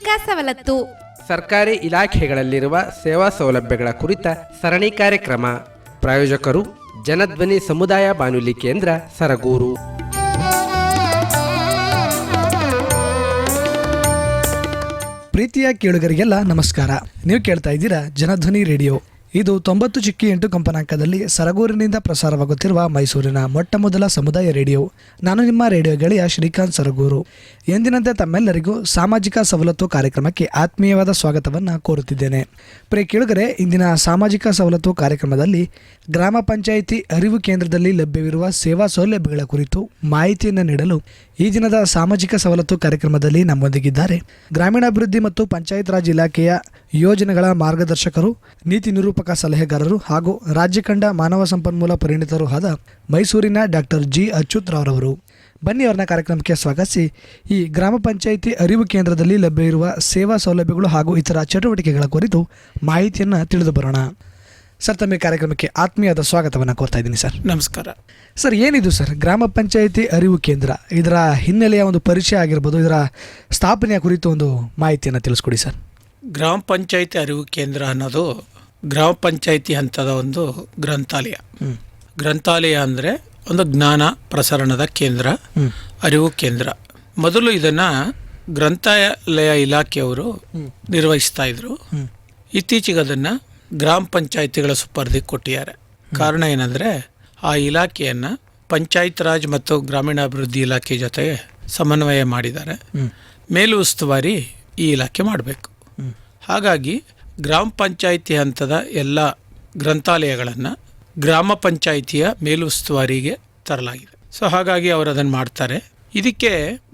ಸಾಮಾಜಿಕ ಸವಲತ್ತು. ಸರ್ಕಾರಿ ಇಲಾಖೆಗಳಲ್ಲಿರುವ ಸೇವಾ ಸೌಲಭ್ಯಗಳ ಕುರಿತ ಸರಣಿ ಕಾರ್ಯಕ್ರಮ. ಪ್ರಾಯೋಜಕರು ಜನಧ್ವನಿ ಸಮುದಾಯ ಬಾನುಲಿ ಕೇಂದ್ರ ಸರಗೂರು. ಪ್ರೀತಿಯ ಕೇಳುಗರಿಗೆಲ್ಲ ನಮಸ್ಕಾರ. ನೀವು ಕೇಳ್ತಾ ಇದ್ದೀರಾ ಜನಧ್ವನಿ ರೇಡಿಯೋ. ಇದು 90.8 ಕಂಪನಾಂಕದಲ್ಲಿ ಸರಗೂರಿನಿಂದ ಪ್ರಸಾರವಾಗುತ್ತಿರುವ ಮೈಸೂರಿನ ಮೊಟ್ಟ ಮೊದಲ ಸಮುದಾಯ ರೇಡಿಯೋ. ನಾನು ನಿಮ್ಮ ರೇಡಿಯೋ ಗೆಳೆಯ ಶ್ರೀಕಾಂತ್ ಸರಗೂರು. ಎಂದಿನಂತೆ ತಮ್ಮೆಲ್ಲರಿಗೂ ಸಾಮಾಜಿಕ ಸವಲತ್ತು ಕಾರ್ಯಕ್ರಮಕ್ಕೆ ಆತ್ಮೀಯವಾದ ಸ್ವಾಗತವನ್ನು ಕೋರುತ್ತಿದ್ದೇನೆ. ಪ್ರಿಯ ಕೇಳುಗರೆ, ಇಂದಿನ ಸಾಮಾಜಿಕ ಸವಲತ್ತು ಕಾರ್ಯಕ್ರಮದಲ್ಲಿ ಗ್ರಾಮ ಪಂಚಾಯಿತಿ ಅರಿವು ಕೇಂದ್ರದಲ್ಲಿ ಲಭ್ಯವಿರುವ ಸೇವಾ ಸೌಲಭ್ಯಗಳ ಕುರಿತು ಮಾಹಿತಿಯನ್ನು ನೀಡಲು ಈ ದಿನದ ಸಾಮಾಜಿಕ ಸವಲತ್ತು ಕಾರ್ಯಕ್ರಮದಲ್ಲಿ ನಮ್ಮೊಂದಿಗಿದ್ದಾರೆ ಗ್ರಾಮೀಣಾಭಿವೃದ್ಧಿ ಮತ್ತು ಪಂಚಾಯತ್ ರಾಜ್ ಇಲಾಖೆಯ ಯೋಜನೆಗಳ ಮಾರ್ಗದರ್ಶಕರು, ನೀತಿ ನಿರೂಪಕ ಸಲಹೆಗಾರರು ಹಾಗೂ ರಾಜ್ಯ ಕಂಡ ಮಾನವ ಸಂಪನ್ಮೂಲ ಪರಿಣಿತರು ಆದ ಮೈಸೂರಿನ ಡಾಕ್ಟರ್ ಜಿ ಅಚ್ಯುತ್ ರಾವ್ರವರು. ಬನ್ನಿ ಅವರನ್ನ ಕಾರ್ಯಕ್ರಮಕ್ಕೆ ಸ್ವಾಗತಿಸಿ ಈ ಗ್ರಾಮ ಪಂಚಾಯಿತಿ ಅರಿವು ಕೇಂದ್ರದಲ್ಲಿ ಲಭ್ಯವಿರುವ ಸೇವಾ ಸೌಲಭ್ಯಗಳು ಹಾಗೂ ಇತರ ಚಟುವಟಿಕೆಗಳ ಕುರಿತು ಮಾಹಿತಿಯನ್ನು ತಿಳಿದು ಬರೋಣ. ಸರ್, ತಮ್ಮ ಕಾರ್ಯಕ್ರಮಕ್ಕೆ ಆತ್ಮೀಯವಾದ ಸ್ವಾಗತವನ್ನು ಕೋರ್ತಾ ಇದ್ದೀನಿ. ಸರ್, ನಮಸ್ಕಾರ. ಸರ್, ಏನಿದು ಸರ್ ಗ್ರಾಮ ಪಂಚಾಯಿತಿ ಅರಿವು ಕೇಂದ್ರ? ಇದರ ಹಿನ್ನೆಲೆಯ ಒಂದು ಪರಿಚಯ ಆಗಿರ್ಬೋದು, ಇದರ ಸ್ಥಾಪನೆಯ ಕುರಿತು ಒಂದು ಮಾಹಿತಿಯನ್ನು ತಿಳಿಸ್ಕೊಡಿ ಸರ್. ಗ್ರಾಮ ಪಂಚಾಯಿತಿ ಅರಿವು ಕೇಂದ್ರ ಅನ್ನೋದು ಗ್ರಾಮ ಪಂಚಾಯಿತಿ ಹಂತದ ಒಂದು ಗ್ರಂಥಾಲಯ. ಗ್ರಂಥಾಲಯ ಅಂದರೆ ಒಂದು ಜ್ಞಾನ ಪ್ರಸರಣದ ಕೇಂದ್ರ, ಅರಿವು ಕೇಂದ್ರ. ಮೊದಲು ಇದನ್ನು ಗ್ರಂಥಾಲಯ ಇಲಾಖೆಯವರು ನಿರ್ವಹಿಸ್ತಾ ಇದ್ರು. ಇತ್ತೀಚೆಗೆ ಅದನ್ನು ಗ್ರಾಮ ಪಂಚಾಯಿತಿಗಳ ಸುಪರ್ದಿಗೆ ಕೊಟ್ಟಿದ್ದಾರೆ. ಕಾರಣ ಏನಂದರೆ, ಆ ಇಲಾಖೆಯನ್ನು ಪಂಚಾಯತ್ ರಾಜ್ ಮತ್ತು ಗ್ರಾಮೀಣಾಭಿವೃದ್ಧಿ ಇಲಾಖೆ ಜೊತೆ ಸಮನ್ವಯ ಮಾಡಿದ್ದಾರೆ. ಮೇಲು ಉಸ್ತುವಾರಿ ಈ ಇಲಾಖೆ ಮಾಡಬೇಕು. ಹಾಗಾಗಿ ಗ್ರಾಮ ಪಂಚಾಯಿತಿ ಹಂತದ ಎಲ್ಲ ಗ್ರಂಥಾಲಯಗಳನ್ನು ಗ್ರಾಮ ಪಂಚಾಯಿತಿಯ ಮೇಲುಸ್ತುವಾರಿಗೆ ತರಲಾಗಿದೆ. ಸೊ ಹಾಗಾಗಿ ಅವರು ಅದನ್ನು ಮಾಡ್ತಾರೆ. ಇದಕ್ಕೆ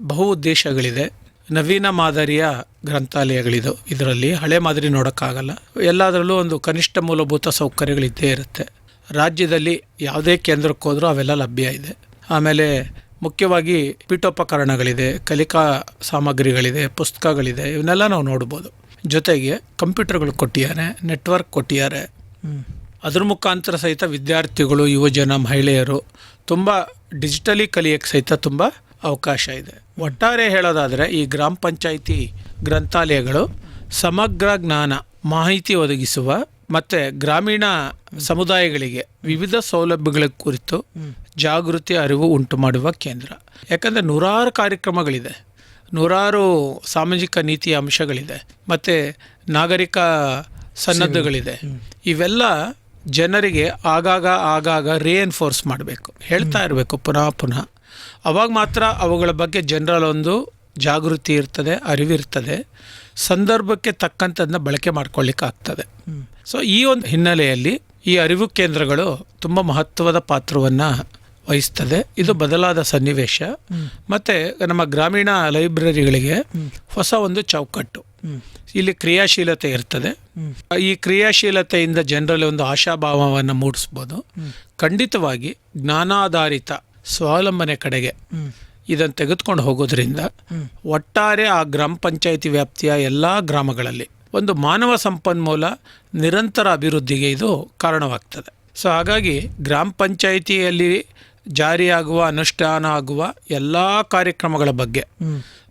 ಬಹು ಉದ್ದೇಶಗಳಿದೆ. ನವೀನ ಮಾದರಿಯ ಗ್ರಂಥಾಲಯಗಳಿದು. ಇದರಲ್ಲಿ ಹಳೆ ಮಾದರಿ ನೋಡೋಕ್ಕಾಗಲ್ಲ. ಎಲ್ಲದರಲ್ಲೂ ಒಂದು ಕನಿಷ್ಠ ಮೂಲಭೂತ ಸೌಕರ್ಯಗಳಿದ್ದೇ ಇರುತ್ತೆ. ರಾಜ್ಯದಲ್ಲಿ ಯಾವುದೇ ಕೇಂದ್ರಕ್ಕೆ ಹೋದರೂ ಅವೆಲ್ಲ ಲಭ್ಯ ಇದೆ. ಆಮೇಲೆ ಮುಖ್ಯವಾಗಿ ಪೀಠೋಪಕರಣಗಳಿದೆ, ಕಲಿಕಾ ಸಾಮಗ್ರಿಗಳಿದೆ, ಪುಸ್ತಕಗಳಿದೆ. ಇವನ್ನೆಲ್ಲ ನಾವು ನೋಡ್ಬೋದು. ಜೊತೆಗೆ ಕಂಪ್ಯೂಟರ್ಗಳು ಕೊಟ್ಟಿದ್ದಾರೆ, ನೆಟ್ವರ್ಕ್ ಕೊಟ್ಟಿದ್ದಾರೆ. ಅದ್ರ ಮುಖಾಂತರ ಸಹಿತ ವಿದ್ಯಾರ್ಥಿಗಳು, ಯುವಜನ, ಮಹಿಳೆಯರು ತುಂಬ ಡಿಜಿಟಲಿ ಕಲಿಯೋಕ್ಕೆ ಸಹಿತ ತುಂಬ ಅವಕಾಶ ಇದೆ. ಒಟ್ಟಾರೆ ಹೇಳೋದಾದರೆ ಈ ಗ್ರಾಮ ಪಂಚಾಯಿತಿ ಗ್ರಂಥಾಲಯಗಳು ಸಮಗ್ರ ಜ್ಞಾನ, ಮಾಹಿತಿ ಒದಗಿಸುವ ಮತ್ತು ಗ್ರಾಮೀಣ ಸಮುದಾಯಗಳಿಗೆ ವಿವಿಧ ಸೌಲಭ್ಯಗಳ ಕುರಿತು ಜಾಗೃತಿ, ಅರಿವು ಉಂಟು ಮಾಡುವ ಕೇಂದ್ರ. ಯಾಕಂದರೆ ನೂರಾರು ಕಾರ್ಯಕ್ರಮಗಳಿದೆ, ನೂರಾರು ಸಾಮಾಜಿಕ ನೀತಿಯ ಅಂಶಗಳಿದೆ, ಮತ್ತು ನಾಗರಿಕ ಸನ್ನದ್ಧಗಳಿದೆ. ಇವೆಲ್ಲ ಜನರಿಗೆ ಆಗಾಗ ರಿಎನ್ಫೋರ್ಸ್ ಮಾಡಬೇಕು, ಹೇಳ್ತಾ ಇರಬೇಕು ಪುನಃ. ಅವಾಗ ಮಾತ್ರ ಅವುಗಳ ಬಗ್ಗೆ ಜನರಲ್ಲಿ ಒಂದು ಜಾಗೃತಿ ಇರ್ತದೆ, ಅರಿವಿರ್ತದೆ, ಸಂದರ್ಭಕ್ಕೆ ತಕ್ಕಂಥದ್ದನ್ನ ಬಳಕೆ ಮಾಡ್ಕೊಳ್ಳಿಕ್ಕೆ ಆಗ್ತದೆ. ಸೊ ಈ ಒಂದು ಹಿನ್ನೆಲೆಯಲ್ಲಿ ಈ ಅರಿವು ಕೇಂದ್ರಗಳು ತುಂಬ ಮಹತ್ವದ ಪಾತ್ರವನ್ನು ವಹಿಸ್ತದೆ. ಇದು ಬದಲಾದ ಸನ್ನಿವೇಶ. ಮತ್ತು ನಮ್ಮ ಗ್ರಾಮೀಣ ಲೈಬ್ರರಿಗಳಿಗೆ ಹೊಸ ಒಂದು ಚೌಕಟ್ಟು. ಇಲ್ಲಿ ಕ್ರಿಯಾಶೀಲತೆ ಇರ್ತದೆ. ಈ ಕ್ರಿಯಾಶೀಲತೆಯಿಂದ ಜನರಲ್ಲಿ ಒಂದು ಆಶಾಭಾವವನ್ನು ಮೂಡಿಸ್ಬೋದು. ಖಂಡಿತವಾಗಿ ಜ್ಞಾನಾಧಾರಿತ ಸ್ವಾವಲಂಬನೆ ಕಡೆಗೆ ಇದನ್ನು ತೆಗೆದುಕೊಂಡು ಹೋಗೋದ್ರಿಂದ ಒಟ್ಟಾರೆ ಆ ಗ್ರಾಮ ಪಂಚಾಯಿತಿ ವ್ಯಾಪ್ತಿಯ ಎಲ್ಲ ಗ್ರಾಮಗಳಲ್ಲಿ ಒಂದು ಮಾನವ ಸಂಪನ್ಮೂಲ ನಿರಂತರ ಅಭಿವೃದ್ಧಿಗೆ ಇದು ಕಾರಣವಾಗ್ತದೆ. ಸೊ ಹಾಗಾಗಿ ಗ್ರಾಮ ಪಂಚಾಯಿತಿಯಲ್ಲಿ ಜಾರಿಯಾಗುವ, ಅನುಷ್ಠಾನ ಆಗುವ ಎಲ್ಲ ಕಾರ್ಯಕ್ರಮಗಳ ಬಗ್ಗೆ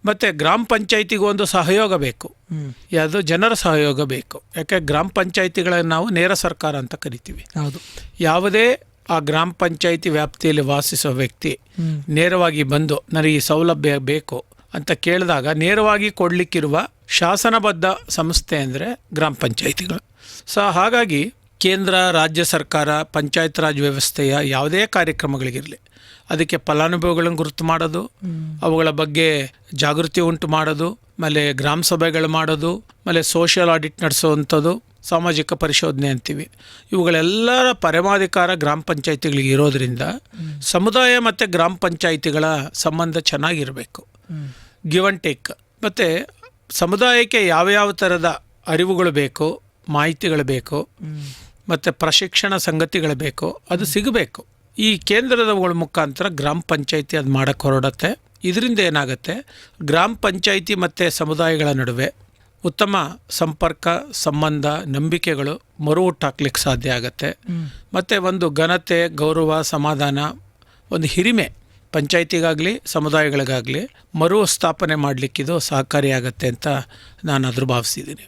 ಮತ್ತು ಗ್ರಾಮ ಪಂಚಾಯಿತಿಗೂ ಒಂದು ಸಹಯೋಗ ಬೇಕು. ಯಾವುದು ಜನರ ಸಹಯೋಗ ಬೇಕು. ಯಾಕೆ ಗ್ರಾಮ ಪಂಚಾಯಿತಿಗಳನ್ನು ನಾವು ನೇರ ಸರ್ಕಾರ ಅಂತ ಕರಿತೀವಿ. ಹೌದು. ಯಾವುದೇ ಆ ಗ್ರಾಮ ಪಂಚಾಯಿತಿ ವ್ಯಾಪ್ತಿಯಲ್ಲಿ ವಾಸಿಸುವ ವ್ಯಕ್ತಿ ನೇರವಾಗಿ ಬಂದು ನನಗೆ ಈ ಸೌಲಭ್ಯ ಬೇಕು ಅಂತ ಕೇಳಿದಾಗ ನೇರವಾಗಿ ಕೊಡಲಿಕ್ಕಿರುವ ಶಾಸನಬದ್ಧ ಸಂಸ್ಥೆ ಅಂದರೆ ಗ್ರಾಮ ಪಂಚಾಯಿತಿಗಳು. ಸೊ ಹಾಗಾಗಿ ಕೇಂದ್ರ, ರಾಜ್ಯ ಸರ್ಕಾರ, ಪಂಚಾಯತ್ ರಾಜ್ ವ್ಯವಸ್ಥೆಯ ಯಾವುದೇ ಕಾರ್ಯಕ್ರಮಗಳಿಗಿರಲಿ, ಅದಕ್ಕೆ ಫಲಾನುಭವಿಗಳನ್ನು ಗುರುತು ಮಾಡೋದು, ಅವುಗಳ ಬಗ್ಗೆ ಜಾಗೃತಿ ಉಂಟು ಮಾಡೋದು, ಆಮೇಲೆ ಗ್ರಾಮ ಸಭೆಗಳು ಮಾಡೋದು, ಆಮೇಲೆ ಸೋಷಿಯಲ್ ಆಡಿಟ್ ನಡೆಸುವಂಥದ್ದು, ಸಾಮಾಜಿಕ ಪರಿಶೋಧನೆ ಅಂತೀವಿ. ಇವುಗಳೆಲ್ಲರ ಪರಮಾಧಿಕಾರ ಗ್ರಾಮ ಪಂಚಾಯಿತಿಗಳಿಗೆ ಇರೋದ್ರಿಂದ ಸಮುದಾಯ ಮತ್ತು ಗ್ರಾಮ ಪಂಚಾಯಿತಿಗಳ ಸಂಬಂಧ ಚೆನ್ನಾಗಿರಬೇಕು. Give and take. ಮತ್ತು ಸಮುದಾಯಕ್ಕೆ ಯಾವ್ಯಾವ ಥರದ ಅರಿವುಗಳು ಬೇಕು, ಮಾಹಿತಿಗಳು ಬೇಕು, ಮತ್ತು ಪ್ರಶಿಕ್ಷಣ ಸಂಗತಿಗಳು ಬೇಕು, ಅದು ಸಿಗಬೇಕು. ಈ ಕೇಂದ್ರದವುಗಳ ಮುಖಾಂತರ ಗ್ರಾಮ ಪಂಚಾಯಿತಿ ಅದು ಮಾಡೋಕ್ಕೆ ಹೊರಡುತ್ತೆ. ಇದರಿಂದ ಏನಾಗುತ್ತೆ, ಗ್ರಾಮ ಪಂಚಾಯಿತಿ ಮತ್ತು ಸಮುದಾಯಗಳ ನಡುವೆ ಉತ್ತಮ ಸಂಪರ್ಕ, ಸಂಬಂಧ, ನಂಬಿಕೆಗಳು ಮರು ಹುಟ್ಟಾಕ್ಲಿಕ್ಕೆ ಸಾಧ್ಯ ಆಗುತ್ತೆ. ಮತ್ತು ಒಂದು ಘನತೆ, ಗೌರವ, ಸಮಾಧಾನ, ಒಂದು ಹಿರಿಮೆ ಪಂಚಾಯಿತಿಗಾಗಲಿ ಸಮುದಾಯಗಳಿಗಾಗಲಿ ಮರು ಸ್ಥಾಪನೆ ಮಾಡಲಿಕ್ಕಿದು ಸಹಕಾರಿಯಾಗತ್ತೆ ಅಂತ ನಾನು ಅದ್ರ ಭಾವಿಸಿದ್ದೀನಿ.